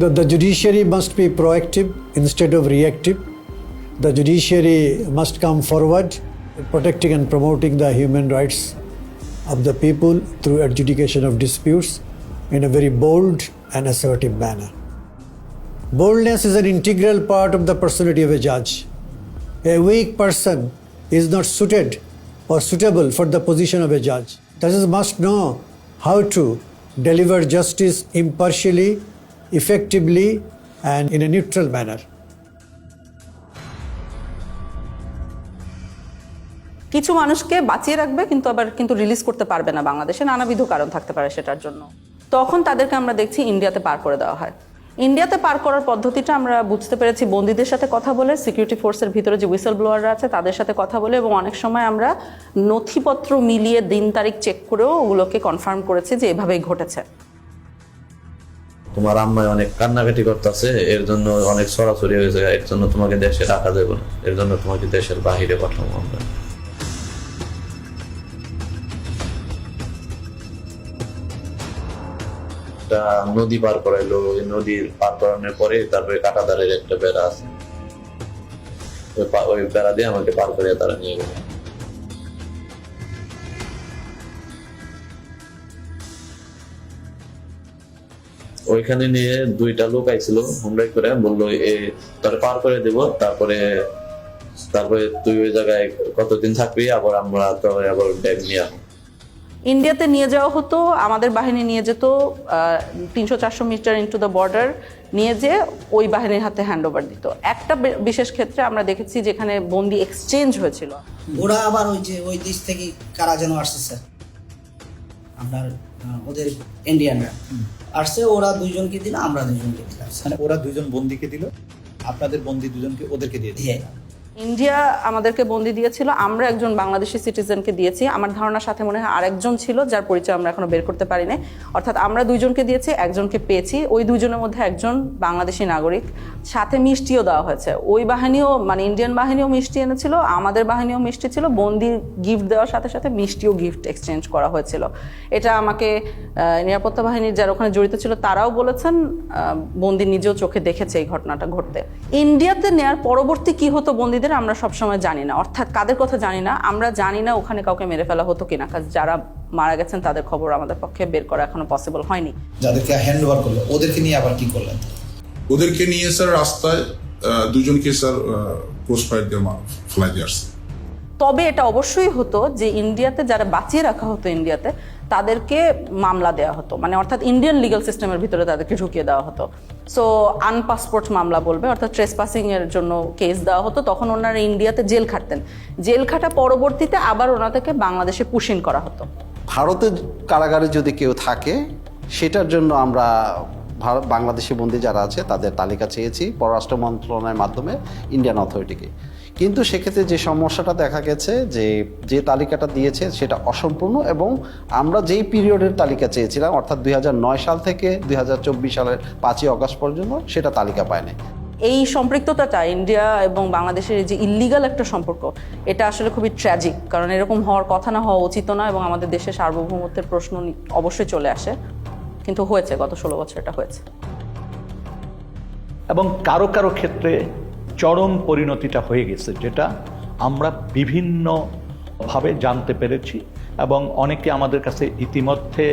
The judiciary must be proactive instead of reactive. The judiciary must come forward protecting and promoting the human rights of the people through adjudication of disputes in a very bold and assertive manner. Boldness is an integral part of the personality of a judge. A weak person is not suited or suitable for the position of a judge. Judges must know how to deliver justice impartially, effectively, and in a neutral manner. কিছু মানুষকে বাঁচিয়ে রাখবে কিন্তু আবার release করতে পারবে না, বাংলাদেশে নানাবিধ কারণ থাকতে পারে সেটার জন্য। তখন তাদেরকে আমরা দেখছি ইন্ডিয়াতে পার করে দেওয়া হয়। ইন্ডিয়াতে পার করার পদ্ধতিটা আমরা বুঝতে পেরেছি বন্দীদের সাথে কথা বলে, সিকিউরিটি ফোর্সের ভিতরে যে হুইসেল ব্লোয়াররা আছে তাদের সাথে কথা বলে, এবং অনেক সময় আমরা নথিপত্র মিলিয়ে দিন তারিখ চেক করেও ওগুলোকে কনফার্ম করেছি যে এভাবেই ঘটেছে। তোমার আম্মায় অনেক কান্নাকাটি করতেছে, এর জন্য অনেক সরাসরি হয়েছে, এর জন্য তোমাকে দেশে রাখা যাবে না, এর জন্য তোমাকে দেশের বাহিরে পাঠাবো আমরা। নদী পার করাইলো, নদী পার করানোর পরে তারপরে কাঁটাতারের একটা বেড়া আছে, ওই বেড়া দিয়ে আমাকে পার করে তারা নিয়ে গেল। ওইখানে নিয়ে 2টা লোক আইছিল হুমরাই করে, বললো তোর পার করে দেব, তারপরে তুই ওই জায়গায় কতদিন থাকবি, আবার আমরা তো আবার ব্যাগ নিয়ে আসবো। ইন্ডিয়াতে নিয়ে যাওয়া হতো, আমাদের বাহিনী নিয়ে যেত 300-400 মিটার ইনটু দ্য বর্ডার, নিয়ে যে ওই বাহিনীর হাতে হ্যান্ড ওভার দিত। একটা বিশেষ ক্ষেত্রে আমরা দেখেছি যেখানে বন্দি এক্সচেঞ্জ হয়েছিল। ওরা আবার ওই দেশ থেকে কারা যেন আসছে স্যার, আপনার ওদের ইন্ডিয়ানরা আসছে, ওরা 2জনকে দিল, আমরা 2জনকে দিলাম। মানে ওরা 2জন বন্দিকে দিল, আপনাদের বন্দি 2জনকে ওদেরকে দিয়ে দিল। ইন্ডিয়া আমাদেরকে বন্দি দিয়েছিল, আমরা একজন বাংলাদেশি সিটিজেনকে দিয়েছি, আমার ধারণার সাথে মনে হয় আরেকজন ছিল যার পরিচয় আমরা এখনো বের করতে পারিনি। অর্থাৎ আমরা 2জনকে দিয়েছি, একজনকে পেয়েছি, ওই 2জনের মধ্যে একজন বাংলাদেশি নাগরিক, সাথে মিষ্টিও দেওয়া হয়েছে। ওই বাহিনীও মানে ইন্ডিয়ান বাহিনীও মিষ্টি এনেছিল, আমাদের বাহিনীও মিষ্টি ছিল, বন্দি গিফট দেওয়ার সাথে সাথে মিষ্টিও গিফট এক্সচেঞ্জ করা হয়েছিল। এটা আমাকে নিরাপত্তা বাহিনীর যারা ওখানে জড়িত ছিল তারাও বলেছেন, বন্দি নিজেও চোখে দেখেছে এই ঘটনাটা ঘটতে। ইন্ডিয়াতে নেয়ার পরবর্তী কি হতো বন্দিদের আমরা সবসময় জানি না, অর্থাৎ কাদের কথা জানি না, আমরা জানি না ওখানে কাউকে মেরে ফেলা হতো কিনা, কারণ যারা মারা গেছেন তাদের খবর আমাদের পক্ষে বের করা এখনো পসিবল হয়নি। যাদেরকে হ্যান্ড ওভার করলো ওদেরকে নিয়ে আবার কি করলেন? ওদেরকে নিয়ে স্যার রাস্তায় 2জনকে স্যার ক্রস ফায়ার দিয়ে ফেলাই দিয়ে আসছে। তবে এটা অবশ্যই হতো যে ইন্ডিয়াতে যারা বাঁচিয়ে রাখা হতো ইন্ডিয়াতে তাদেরকে মামলা দেওয়া হতো, মানে অর্থাৎ ইন্ডিয়ান লিগ্যাল সিস্টেমের ভিতরে তাদেরকে ঢুকিয়ে দেওয়া হতো। সো আনপাসপোর্ট মামলা বলবে, অর্থাৎ ট্রেসপাসিং এর জন্য কেস দেওয়া হতো। তখন ওনারা ইন্ডিয়াতে জেল খাটতেন, জেল খাটা পরবর্তীতে আবার ওনাদেরকে বাংলাদেশে পুশিন করা হতো। ভারতের কারাগারে যদি কেউ থাকে সেটার জন্য আমরা বাংলাদেশি বন্দী যারা আছে তাদের তালিকা চেয়েছি পররাষ্ট্র মন্ত্রণালয়ের মাধ্যমে ইন্ডিয়ান অথরিটিকে। কিন্তু সেক্ষেত্রে যে সমস্যাটা দেখা গেছে যে তালিকাটা দিয়েছে সেটা অসম্পূর্ণ, এবং আমরা যেই পিরিয়ডের তালিকা চেয়েছিলাম অর্থাৎ 2009 সাল থেকে 2024 সালের 5ই অগস্ট পর্যন্ত সেটা তালিকা পায়নি। এই সম্পৃক্ততাটা ইন্ডিয়া এবং বাংলাদেশের যে ইল্লিগাল একটা সম্পর্ক, এটা আসলে খুবই ট্র্যাজিক, কারণ এরকম হওয়ার কথা না, হওয়া উচিত না, এবং আমাদের দেশের সার্বভৌমত্বের প্রশ্ন অবশ্যই চলে আসে, কিন্তু হয়েছে, গত 16 বছর এটা হয়েছে। এবং কারো কারো ক্ষেত্রে চরম পরিণতিটা হয়ে গেছে, যেটা আমরা বিভিন্নভাবে জানতে পেরেছি, এবং অনেকে আমাদের কাছে ইতিমধ্যে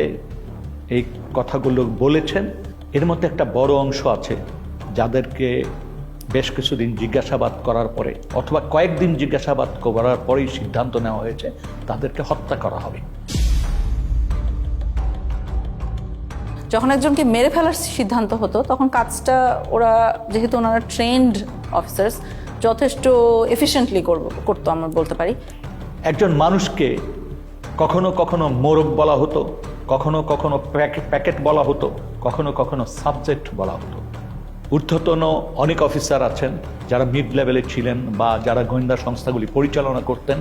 এই কথাগুলো বলেছেন। এর মধ্যে একটা বড় অংশ আছে যাদেরকে বেশ কিছুদিন জিজ্ঞাসাবাদ করার পরে অথবা কয়েকদিন জিজ্ঞাসাবাদ করার পরেই সিদ্ধান্ত নেওয়া হয়েছে তাদেরকে হত্যা করা হবে। যখন একজনকে মেরে ফেলার সিদ্ধান্ত হতো তখন কাজটা ওরা, যেহেতু ওনারা ট্রেন্ড অফিসার্স, যথেষ্ট এফিশিয়েন্টলি করতো আমরা বলতে পারি। একজন মানুষকে কখনো কখনো মোরগ বলা হতো, কখনো কখনো প্যাকেট বলা হতো, কখনো কখনো সাবজেক্ট বলা হতো। ঊর্ধ্বতন অনেক অফিসার আছেন যারা মিড লেভেলে ছিলেন বা যারা গোয়েন্দা সংস্থাগুলি পরিচালনা করতেন,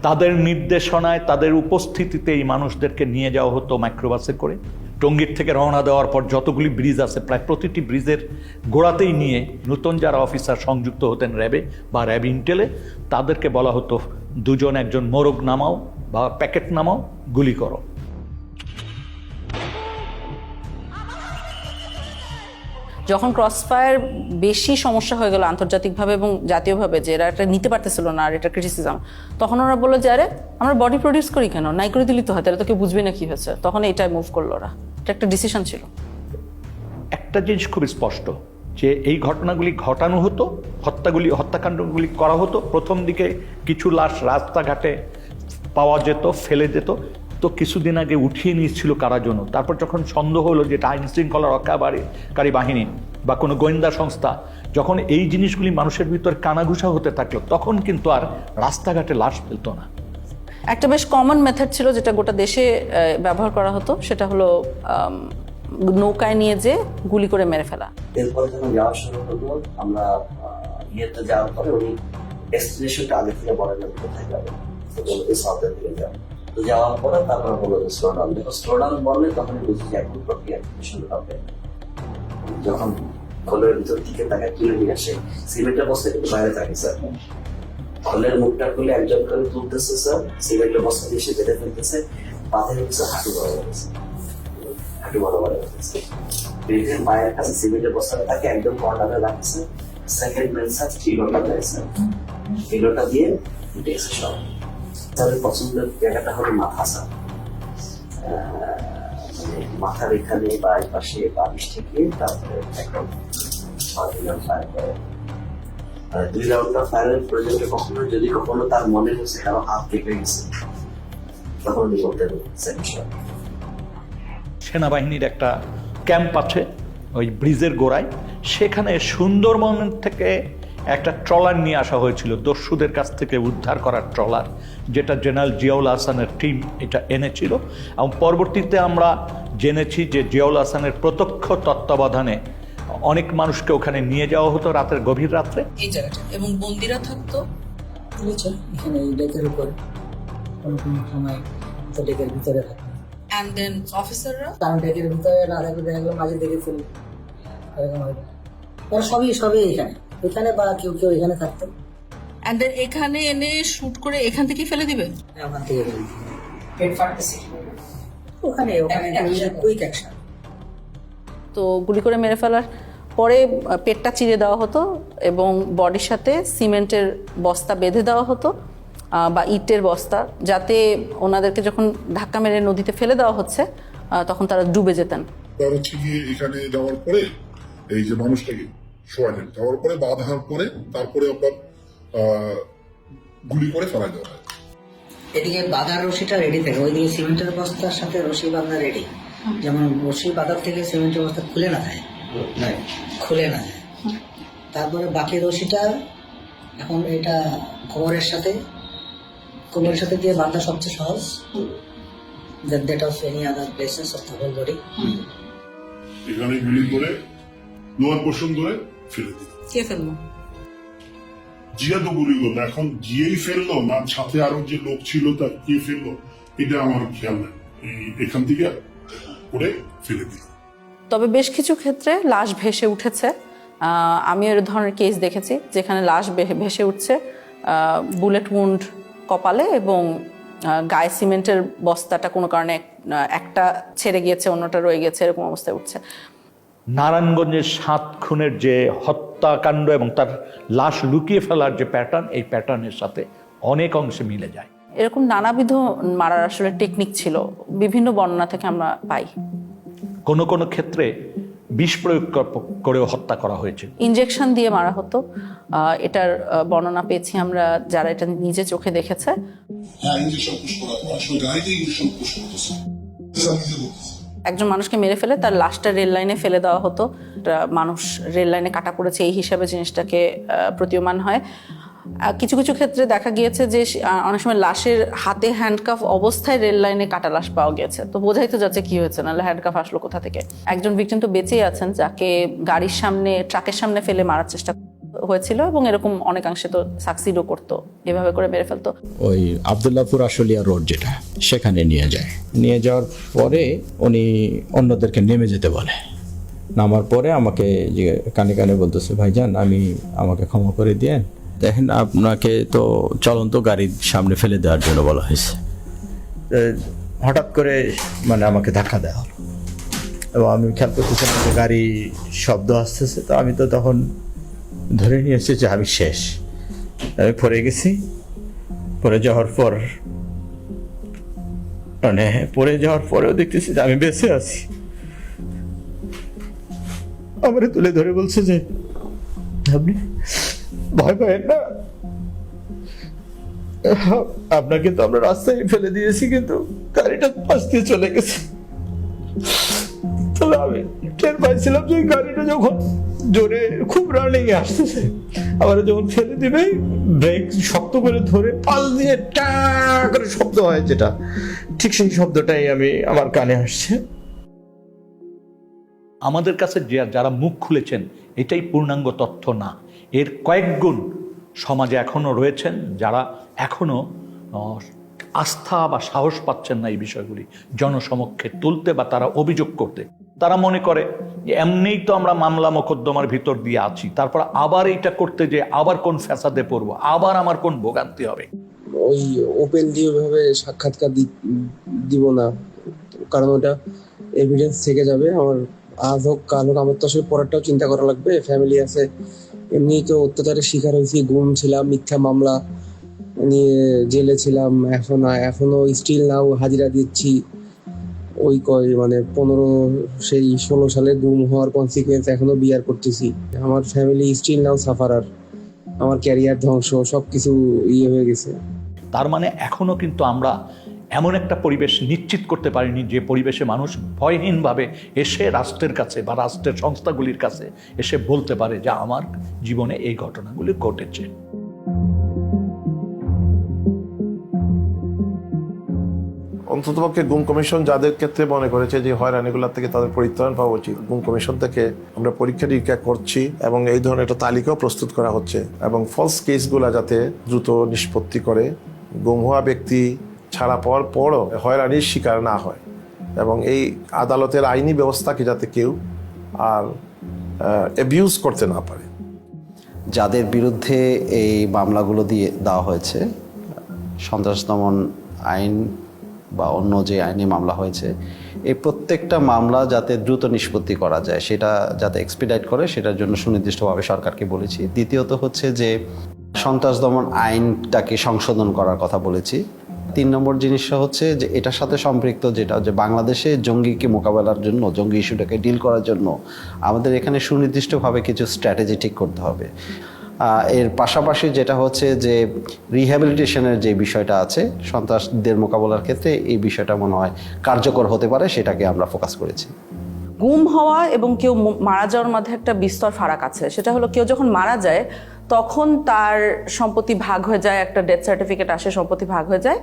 তাদের নির্দেশনায়, তাদের উপস্থিতিতে এই মানুষদেরকে নিয়ে যাওয়া হতো মাইক্রোবাসে করে। টঙ্গীর থেকে রওনা দেওয়ার পর যতগুলি ব্রিজ আছে প্রায় প্রতিটি ব্রিজের গোড়াতেই নিয়ে নতুন যারা অফিসার সংযুক্ত হতেন র্যাবে বা র্যাব ইন্টেলে, তাদেরকে বলা হতো দুজন একজন মোরগ নামাও বা প্যাকেট নামাও, গুলি করো। যখন ক্রসফায়ার বেশি সমস্যা হয়ে গেল আন্তর্জাতিকভাবে এবং জাতীয়ভাবে, যে এরা এটা নিতে পারতেছিল না আর এটা ক্রিটিসিজম, তখন ওরা বললো যে আরে আমরা বডি প্রডিউস করি কেন, নাই করে দিলি তো হয়, তাহলে তো কেউ বুঝবে না কি হয়েছে। তখন এটাই মুভ করলো ওরা, এটা একটা ডিসিশন ছিল। একটা জিনিস খুব স্পষ্ট যে এই ঘটনাগুলি ঘটানো হতো, হত্যাকাণ্ডগুলি করা হতো। প্রথম দিকে কিছু লাশ রাস্তাঘাটে পাওয়া যেত, ফেলে যেত, তো কিছুদিন আগে উঠিয়ে নিয়েছিল কারা জন্য। তারপর যখন সন্দেহ হলো যে এটা আইন শৃঙ্খলা রক্ষাকারী বাহিনী বা কোনো গোয়েন্দা সংস্থা, যখন এই জিনিসগুলি মানুষের ভিতর কানাঘুষা হতে থাকলো, তখন কিন্তু আর রাস্তাঘাটে লাশ ফেলতো না। একটা বেশ কমন মেথড ছিল যেটা গোটা দেশে ব্যবহার করা হতো, সেটা হলো নৌকায় নিয়ে যে গুলি করে মেরে ফেলা। এরপরে যখন যাওয়া শুরু হলো, আমরা ইয়েতে যাওয়ার পরে উনি ডেস্টিনেশনটা আগে থেকে বলেন না কোথায় যাবে, সাউথের দিকে যাবে। তো যাওয়ার পরে তারপরে বললো যে স্লো ডাউন, যখন স্লো ডাউন বললে তখনই বুঝি যে একদম প্রক্রিয়া শুরু হবে। যখন খোলের ভিতর থেকে তাকে তুলে নিয়ে আসে, সিমেন্টের বস্তা কিন্তু বাইরে থাকে স্যার, খোলের মুখটা খুলে একজন করে তুলতেছে স্যার, সিমেন্টের বস্তা দিয়ে সে বেঁধে ফেলতেছে, পাথর হচ্ছে হাঁটু বড় গেছে, হাঁটু বড় গেছে, বেঁধে পায়ের কাছে সিমেন্টের বস্তাটা তাকে একদম কর্নারে রাখছে। সেকেন্ড ম্যান স্যার চিলোটা দেয় স্যার, চিলোটা দিয়ে উঠেছে সব। তাদের পছন্দের জায়গাটা হলো মাথা স্যার, মাথার এখানে বা পাশে বালিশ থেকে তারপরে একদম 2 রাউন্ড ফায়ার করে। 2 রাউন্ড ফায়ারের পর্যন্ত কখনো যদি কখনো তার মনে হচ্ছে কারো হাত কেটে গেছে, তখন উনি বলতেন সেনাবাহিনীর একটা ক্যাম্প আছে ওই ব্রিজের গোড়ায়, সেখানে সুন্দরবন থেকে একটা ট্রলার নিয়ে আসা হয়েছিল, দস্যুদের কাছ থেকে উদ্ধার করার ট্রলার, যেটা জেনারেল জিয়াউল হাসানের টিম এটা এনেছিল। এবং পরবর্তীতে আমরা জেনেছি যে জিয়াউল হাসানের প্রত্যক্ষ তত্ত্বাবধানে অনেক মানুষকে ওখানে নিয়ে যাওয়া হতো রাতের গভীর রাত্রে। এই জায়গাটা এবং বন্দিরা থাকতো এখানে এই ডেকের উপর, কোনো কোনো সময় তো ডেকের ভিতরে থাকতো। And then অফিসাররা কারণ ডেকের ভিতরে না থাকলে দেখা গেলো মাঝে দেখে ফেলি, এরকম হয়। সবই এখানে বা কেউ এখানে থাকতো। And then এখানে এনে শুট করে এখান থেকে ফেলে দিবে, ওখান থেকে পেট ফাটতেছে ওখানে কুইক অ্যাকশন। তো গুলি করে মেরে ফেলার পরে পেটটা চিরে দেওয়া হতো এবং বডির সাথে সিমেন্টের বস্তা বেঁধে দেওয়া হতো বা ইটের বস্তা, যাতে ওনাদেরকে যখন ধাক্কা মেরে নদীতে ফেলে দেওয়া হচ্ছে তখন তারা ডুবে যেতেন। হচ্ছে গিয়ে এখানে যাওয়ার পরে এই যে মানুষটাকে শোয়ালেন, যাওয়ার পরে বাঁধার পরে তারপরে আপনার গুলি করে ফেলাই দেওয়া হয়। এদিকে বাঁধার রশিটা রেডি থাকে, ওইদিকে সিমেন্টের বস্তার সাথে রশি বাঁধা রেডি, যেমন রশি বাঁধার থেকে সিমেন্টের বস্তা খুলে না যায়, খুলে না যায়। তারপরে বাকি রশিটা এখন এটা কোমরের সাথে দিয়ে বাঁধা সবচেয়ে সহজ, that of any other places of the whole body. এখানে গুলি করে লোয়ার পোর্শন ধরে ফেলে দিল। কে ফেললো? জিয়া তো গুলি করলো, এখন জিয়েই ফেললো না সাথে আরো যে লোক ছিল তার কে ফেললো এটা আমার খেয়াল নেই, এখান থেকে করে ফেলে দিল। তবে বেশ কিছু ক্ষেত্রে লাশ ভেসে উঠেছে। আমি এর ধরনের কেস দেখেছি যেখানে লাশ ভেসে উঠছে বুলেট উন্ড কপালে এবং গায়ে সিমেন্টের বস্তাটা কোনো কারণে একটা ছেড়ে গিয়েছে, অন্যটা রয়ে গেছে, এরকম অবস্থায় উঠছে। নারায়ণগঞ্জের 7 খুনের যে হত্যাকাণ্ড এবং তার লাশ লুকিয়ে ফেলার যে প্যাটার্ন, এই প্যাটার্নের সাথে অনেক অংশে মিলে যায়। এরকম নানাবিধ মারার আসলে টেকনিক ছিল, বিভিন্ন বর্ণনা থেকে আমরা পাই। কোনো কোনো ক্ষেত্রে বিষ প্রয়োগ করেও হত্যা করা হয়েছে, ইনজেকশন দিয়ে মারা হতো। এটার বর্ণনা পেয়েছি আমরা যারা এটা নিজে চোখে দেখেছে। একজন মানুষকে মেরে ফেলে তার লাশটা রেল লাইনে ফেলে দেওয়া হতো, মানুষ রেল লাইনে কাটা পড়েছে এই হিসাবে জিনিসটাকে প্রতীয়মান হয়। কিছু কিছু ক্ষেত্রে দেখা গিয়েছে যে অনেক সময় লাশের হাতে হ্যান্ডকাফ অবস্থায় রেল লাইনে কাটা লাশ পাওয়া গেছে, তো বোঝাই তো যাচ্ছে কি হয়েছে, নাহলে হ্যান্ডকাফ আসলো কোথা থেকে। একজন ভিকটিম তো বেঁচেই আছেন যাকে গাড়ির সামনে, ট্রাকের সামনে ফেলে মারার চেষ্টা হয়েছিল এবং এরকম অনেকাংশে তো সাকসিডও করতো, এভাবে করে মেরে ফেলতো। ওই আবদুল্লাহপুর আশুলিয়া রোড যেটা, সেখানে নিয়ে যায়, নিয়ে যাওয়ার পরে উনি অন্যদেরকে নেমে যেতে বলে। নামার পরে আমাকে যে কানে কানে বলতেছে, ভাইজান আমাকে ক্ষমা করে দিয়েন, দেখেন আপনাকে তো চলন্ত গাড়ির সামনে ফেলে দেওয়ার জন্য বলা হয়েছে। হঠাৎ করে মানে আমাকে ধাক্কা দেওয়া হলো এবং আমি খেয়াল করতেছিলাম যে গাড়ি শব্দ আসতেছে, তো আমি তো তখন ধরে নিয়েছি যে আমি শেষ, আমি পড়ে গেছি। পড়ে যাওয়ার পর মানে পড়ে যাওয়ার পরেও দেখতেছি যে আমি বেঁচে আছি। আমারে তুলে ধরে বলছে যে আপনি ভয় পাবেন না, আপনাকে তো আমরা রাস্তায় ফেলে দিয়েছি কিন্তু গাড়িটা পাশ দিয়ে চলে গেছে। তাহলে আমি টের পাইছিলাম যে গাড়িটা যখন জোরে খুব রানিং এ আসতেছে, আবার যখন ফেলে দিবে ব্রেক শক্ত করে ধরে পাল দিয়ে টা করে শব্দ হয় যেটা, ঠিক সেই শব্দটাই আমার কানে আসছে। আমাদের কাছে যারা মুখ খুলেছেন এটাই পূর্ণাঙ্গ তথ্য না, এর কয়েক গুণ সমাজে এখনো রয়েছেন যারা এখনো আস্থা বা সাহস পাচ্ছেন না এই বিষয়গুলি জনসমক্ষে তুলতে বা তারা অভিযোগ করতে। তারা মনে করে যে এমনিই তো আমরা মামলা মোকদ্দমার ভিতর দিয়ে আছি, তারপর আবার এইটা করতে যে আবার কোন ফ্যাসাদে পড়বো, আবার আমার কোন ভোগান্তি হবে। ওই ওপেন দিয়ে ওইভাবে সাক্ষাৎকার দিব না, কারণ ওটা এভিডেন্স থেকে যাবে। আমার আজ হোক কাল হোক আমার তো আসলে পরেরটাও চিন্তা করা লাগবে, ফ্যামিলি আছে, এমনি তো অত্যাচারের শিকার হয়েছি, গুম ছিলাম, মিথ্যা মামলা নিয়ে জেলে ছিলাম, এখনো স্টিল নাও হাজিরা দিচ্ছি। ওই 16 সালে গুম হওয়ার কনসিকুয়েন্স এখনো বিয়ার করতেছি। আমার ফ্যামিলি স্টিল নাও সাফারার, আমার ক্যারিয়ার ধ্বংস, সবকিছু হয়ে গেছে। তার মানে এখনো কিন্তু আমরা এমন একটা পরিবেশ নিশ্চিত করতে পারিনি যে পরিবেশে মানুষ ভয়হীনভাবে এসে রাষ্ট্রের কাছে বা রাষ্ট্রের সংস্থাগুলির কাছে এসে বলতে পারে যে আমার জীবনে এই ঘটনাগুলি ঘটেছে। অন্ততপক্ষে গুম কমিশন যাদের ক্ষেত্রে মনে করেছে যে হয়রানিগুলোর থেকে তাদের পরিত্রাণ পাওয়া উচিত, গুম কমিশন থেকে আমরা পরীক্ষা নিরীক্ষা করছি এবং এই ধরনের একটা তালিকাও প্রস্তুত করা হচ্ছে এবং ফলস কেসগুলো যাতে দ্রুত নিষ্পত্তি করে, গুম হওয়া ব্যক্তি ছাড়া পাওয়ার পরও হয়রানির শিকার না হয় এবং এই আদালতের আইনি ব্যবস্থাকে যাতে কেউ আর অ্যাবিউজ করতে না পারে। যাদের বিরুদ্ধে এই মামলাগুলো দিয়ে দেওয়া হয়েছে, সন্ত্রাস দমন আইন বা অন্য যে আইনি মামলা হয়েছে, এই প্রত্যেকটা মামলা যাতে দ্রুত নিষ্পত্তি করা যায়, সেটা যাতে এক্সপিডাইট করে, সেটার জন্য সুনির্দিষ্টভাবে সরকারকে বলেছি। দ্বিতীয়ত হচ্ছে যে সন্ত্রাস দমন আইনটাকে সংশোধন করার কথা বলেছি। 3 নম্বর জিনিসটা হচ্ছে যে এটার সাথে সম্পৃক্ত যেটা যে বাংলাদেশে জঙ্গিকে মোকাবেলার জন্য, জঙ্গি ইস্যুটাকে ডিল করার জন্য আমাদের এখানে সুনির্দিষ্টভাবে কিছু স্ট্র্যাটেজি ঠিক করতে হবে। এর পাশাপাশি যেটা হচ্ছে যে রিহ্যাবিলিটেশনের যে বিষয়টা আছে সন্ত্রাসদের মোকাবেলার ক্ষেত্রে, এই বিষয়টা মনে হয় কার্যকর হতে পারে, সেটাকে আমরা ফোকাস করেছি। গুম হওয়া এবং কেউ মারা যাওয়ার মধ্যে একটা বিস্তর ফারাক আছে। সেটা হলো কেউ যখন মারা যায় তখন তার সম্পত্তি ভাগ হয়ে যায়, একটা ডেথ সার্টিফিকেট আসে, সম্পত্তি ভাগ হয়ে যায়,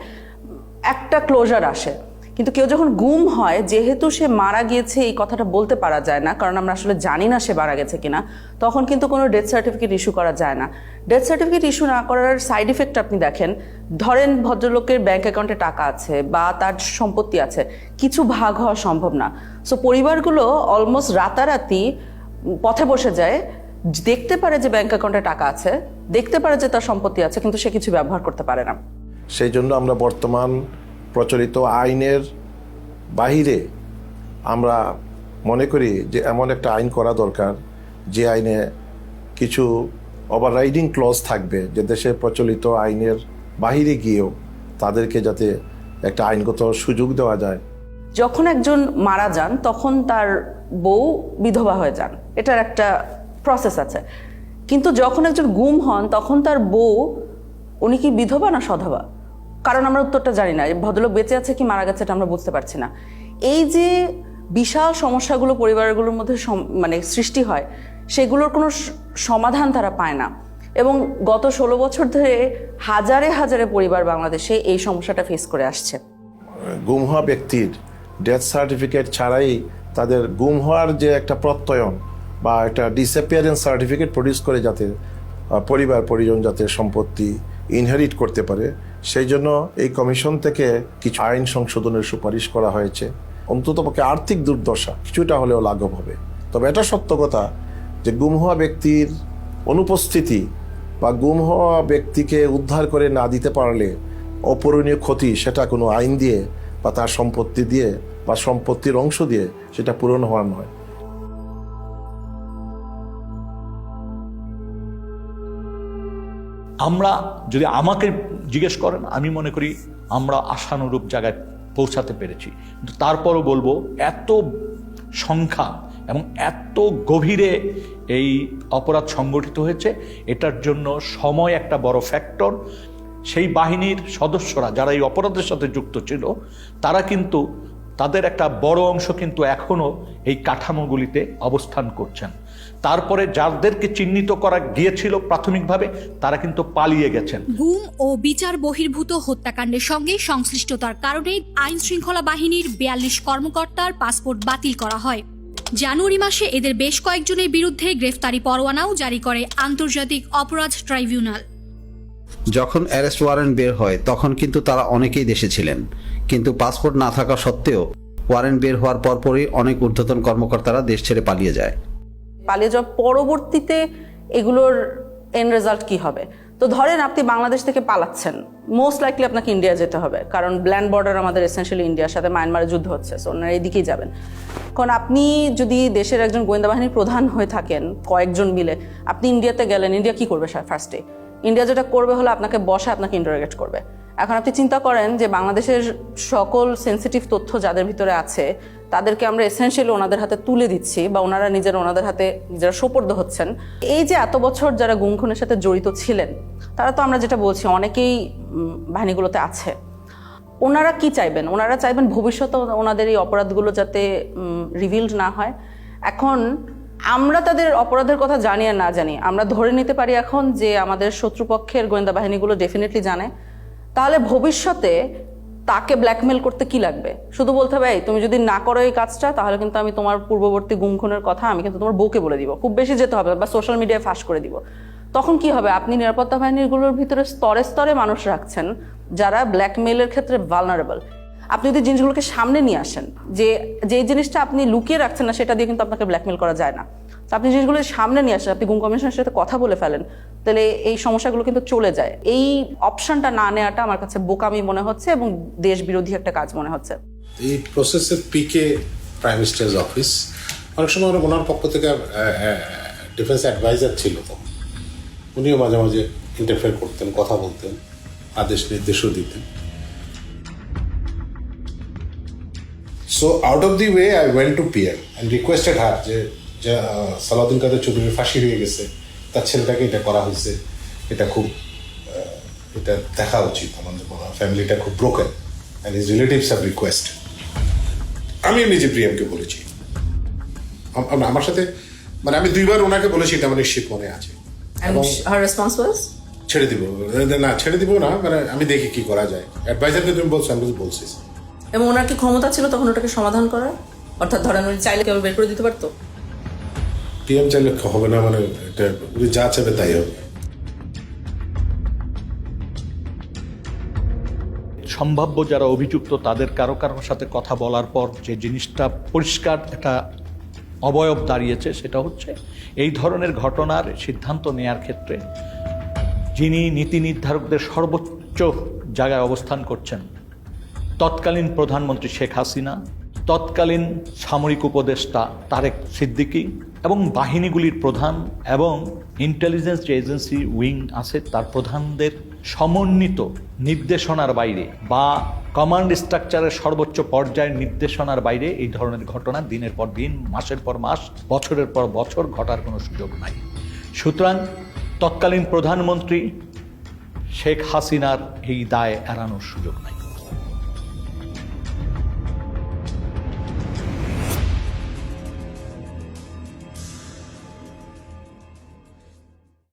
একটা ক্লোজার আসে। কিন্তু কেউ যখন গুম হয়, যেহেতু সে মারা গিয়েছে এই কথাটা বলতে পারা যায় না, কারণ আমরা আসলে জানি না সে মারা গেছে কিনা, তখন কিন্তু কোনো ডেথ সার্টিফিকেট ইস্যু করা যায় না। ডেথ সার্টিফিকেট ইস্যু না করার সাইড ইফেক্ট আপনি দেখেন, ধরেন ভদ্রলোকের ব্যাংক অ্যাকাউন্টে টাকা আছে বা তার সম্পত্তি আছে, কিছু ভাগ হওয়া সম্ভব না। সো পরিবারগুলো অলমোস্ট রাতারাতি পথে বসে যায়, দেখতে পারে যে ব্যাংক অ্যাকাউন্টে টাকা আছে, দেখতে পারে যে তার সম্পত্তি আছে, কিন্তু সে কিছু ব্যবহার করতে পারে না। সেই জন্য আমরা বর্তমান প্রচলিত আইনের বাহিরে আমরা মনে করি যে এমন একটা আইন করা দরকার, যে আইনে কিছু ওভাররাইডিং ক্লজ থাকবে, যে দেশের প্রচলিত আইনের বাহিরে গিয়েও তাদেরকে যাতে একটা আইনগত সুযোগ দেওয়া যায়। যখন একজন মারা যান তখন তার বউ বিধবা হয়ে যান, এটার একটা প্রসেস আছে। কিন্তু যখন একজন গুম হন তখন তার বউ, উনি কি বিধবা না সধবা? কারণ আমরা উত্তরটা জানি না। ভদ্রলোক বেঁচে আছে কি মারা গেছে এটা আমরা বুঝতে পারছি না। এই যে বিশাল সমস্যাগুলো পরিবারগুলোর মধ্যে মানে সৃষ্টি হয়, সেগুলোর কোনো সমাধান তারা পায় না। এবং গত 16 বছর ধরে হাজারে হাজারে পরিবার বাংলাদেশে এই সমস্যাটা ফেস করে আসছে। গুম হওয়া ব্যক্তির ডেথ সার্টিফিকেট ছাড়াই তাদের গুম হওয়ার যে একটা প্রত্যয়ন বা একটা ডিসঅ্যাপিয়ারেন্স সার্টিফিকেট প্রডিউস করে, যাতে পরিবার পরিজন যাতে সম্পত্তি ইনহেরিট করতে পারে, সেই জন্য এই কমিশন থেকে কিছু আইন সংশোধনের সুপারিশ করা হয়েছে। অন্ততপক্ষে আর্থিক দুর্দশা কিছুটা হলেও লাঘব হবে। তবে এটা সত্য কথা যে গুম হওয়া ব্যক্তির অনুপস্থিতি বা গুম হওয়া ব্যক্তিকে উদ্ধার করে না দিতে পারলে অপূরণীয় ক্ষতি, সেটা কোনো আইন দিয়ে বা তার সম্পত্তি দিয়ে বা সম্পত্তির অংশ দিয়ে সেটা পূরণ হওয়ার নয়। আমরা যদি আমাকে জিজ্ঞেস করেন, আমি মনে করি আমরা আশানুরূপ জায়গায় পৌঁছাতে পেরেছি। কিন্তু তারপরও বলবো, এত সংখ্যা এবং এত গভীরে এই অপরাধ সংগঠিত হয়েছে, এটার জন্য সময় একটা বড় ফ্যাক্টর। সেই বাহিনীর সদস্যরা যারা এই অপরাধের সাথে যুক্ত ছিল, তারা কিন্তু তাদের একটা বড় অংশ কিন্তু এখনো এই কাঠামোগুলিতে অবস্থান করছেন। তারপরে যাদেরকে চিহ্নিত করা গিয়েছিল প্রাথমিকভাবে, তারা কিন্তু পালিয়ে গেছেন। গুম ও বিচার বহির্ভূত হত্যাকাণ্ডের সঙ্গে সংশ্লিষ্টতার কারণে আইন শৃঙ্খলা বাহিনীর 42 কর্মকর্তার পাসপোর্ট বাতিল করা হয়। জানুয়ারি মাসে এদের বেশ কয়েকজনের বিরুদ্ধে গ্রেফতারি পরোয়ানাও জারি করে আন্তর্জাতিক অপরাধ ট্রাইব্যুনাল। যখন অ্যারেস্ট ওয়ারেন্ট বের হয় তখন কিন্তু তারা অনেকেই দেশে ছিলেন, কিন্তু পাসপোর্ট না থাকা সত্ত্বেও ওয়ারেন্ট বের হওয়ার পরপরই অনেক ঊর্ধ্বতন কর্মকর্তারা দেশ ছেড়ে পালিয়ে যায়। পালিয়ে যাওয়ার পরবর্তীতে এগুলোর এন্ড রেজাল্ট কি হবে? তো ধরেন আপনি বাংলাদেশ থেকে পালাচ্ছেন, মোস্ট লাইকলি আপনাকে ইন্ডিয়া যেতে হবে, কারণ ল্যান্ড বর্ডার আমাদের এসেনশিয়ালি ইন্ডিয়ার সাথে মায়ানমারের যুদ্ধ হচ্ছে, সো ওনারা এদিকেই যাবেন। কারণ আপনি যদি দেশের একজন গোয়েন্দা বাহিনীর প্রধান হয়ে থাকেন, কয়েকজন মিলে আপনি ইন্ডিয়াতে গেলেন, ইন্ডিয়া কি করবে ফার্স্টে? ইন্ডিয়া যেটা করবে হলো আপনাকে বসে আপনাকে ইন্টারোগেট করবে। এখন আপনি চিন্তা করেন যে বাংলাদেশের সকল সেন্সিটিভ তথ্য যাদের ভিতরে আছে তাদেরকে আমরা এসেনশিয়ালি ওনাদের হাতে তুলে দিচ্ছি, বা ওনারা ওনাদের হাতে নিজেরা সোপর্দ হচ্ছেন। এই যে এত বছর যারা গুম খুনের সাথে জড়িত ছিলেন, তারা তো আমরা যেটা বলছি অনেকেই বাহিনীগুলোতে আছে। ওনারা কি চাইবেন? ওনারা চাইবেন ভবিষ্যতে ওনাদের এই অপরাধগুলো যাতে রিভিলড না হয়। এখন আমরা তাদের অপরাধের কথা জানি আর না জানি, আমরা ধরে নিতে পারি এখন যে আমাদের শত্রুপক্ষের গোয়েন্দা বাহিনীগুলো ডেফিনেটলি জানে। তাহলে ভবিষ্যতে তাকে ব্ল্যাকমেল করতে কি লাগবে? শুধু বলতে হবে, তুমি যদি না করো এই কাজটা, তাহলে কিন্তু আমি তোমার পূর্ববর্তী গুম খুনের কথা আমি কিন্তু তোমার বউকে বলে দিব, খুব বেশি যেতে হবে, বা সোশ্যাল মিডিয়ায় ফাঁস করে দিব। তখন কি হবে? আপনি নিরাপত্তা বাহিনীগুলোর ভিতরে স্তরে স্তরে মানুষ রাখছেন যারা ব্ল্যাকমেইলের ক্ষেত্রে ভালনারেবল। আপনি যদি জিনিসগুলোকে সামনে নিয়ে আসেন, যে জিনিসটা আপনি লুকিয়ে রাখছেন না, সেটা দিয়ে কিন্তু আপনাকে ব্ল্যাকমেল করা যায় না। তো আপনি জিনিসগুলো সামনে নিয়ে আসেন, আপনি গুম কমিশনের সাথে কথা বলে ফেলেন, তাহলে এই সমস্যাগুলো কিন্তু চলে যায়। এই অপশনটা না নেওয়াটা আমার কাছে বোকামি মনে হচ্ছে এবং দেশ বিরোধী একটা কাজ মনে হচ্ছে। এই প্রসেসের পিকে প্রাইম মিনিস্টার্স অফিস, অনেক সময় ওনার পক্ষ থেকে ডিফেন্স অ্যাডভাইজার ছিল, তো উনিও মাঝে মাঝে ইন্টারফেয়ার করতেন, কথা বলতেন, আদেশ নির্দেশও দিতেন। So out of the way I went to PM and requested হার যে সালাউদ্দিন কাদের চৌধুরীর ফাঁসি হয়ে গেছে, তার ছেলেটাকে এটা করা হয়েছে, এটা খুব এটা দেখা উচিত। আমাদের ফ্যামিলিটা খুব broken and his relatives have request. আমি নিজে প্রিয়ামকে বলেছি, আমার সাথে মানে আমি 2বার ওনাকে বলেছি, এটা আমার নিশ্চিত মনে আছে। এবং her response was ছেড়ে দিব না, ছেড়ে দিব না, মানে আমি দেখি কি করা যায়। অ্যাডভাইজারকে তুমি বলছো, আমি বলছি। এবং ওনার কি ক্ষমতা ছিল তখন ওটাকে সমাধান করার? অর্থাৎ ধরেন উনি চাইলে কেউ বের করে দিতে পারতো? পিএম চাইলে হবে না, মানে এটা উনি যা চাইবে তাই হবে। সম্ভাব্য যারা অভিযুক্ত তাদের কারো কারোর সাথে কথা বলার পর যে জিনিসটা পরিষ্কার একটা অবয়ব দাঁড়িয়েছে, সেটা হচ্ছে এই ধরনের ঘটনার সিদ্ধান্ত নেয়ার ক্ষেত্রে যিনি নীতি নির্ধারকদের সর্বোচ্চ জায়গায় অবস্থান করছেন, তৎকালীন প্রধানমন্ত্রী শেখ হাসিনা, তৎকালীন সামরিক উপদেষ্টা তারেক সিদ্দিকী এবং বাহিনীগুলির প্রধান এবং ইন্টেলিজেন্স যে এজেন্সি উইং আছে তার প্রধানদের সমন্বিত নির্দেশনার বাইরে বা কমান্ড স্ট্রাকচারের সর্বোচ্চ পর্যায়ের নির্দেশনার বাইরে এই ধরনের ঘটনা দিনের পর দিন, মাসের পর মাস, বছরের পর বছর ঘটার কোনো সুযোগ নাই। সুতরাং তৎকালীন প্রধানমন্ত্রী শেখ হাসিনার এই দায় এড়ানোর সুযোগ নাই।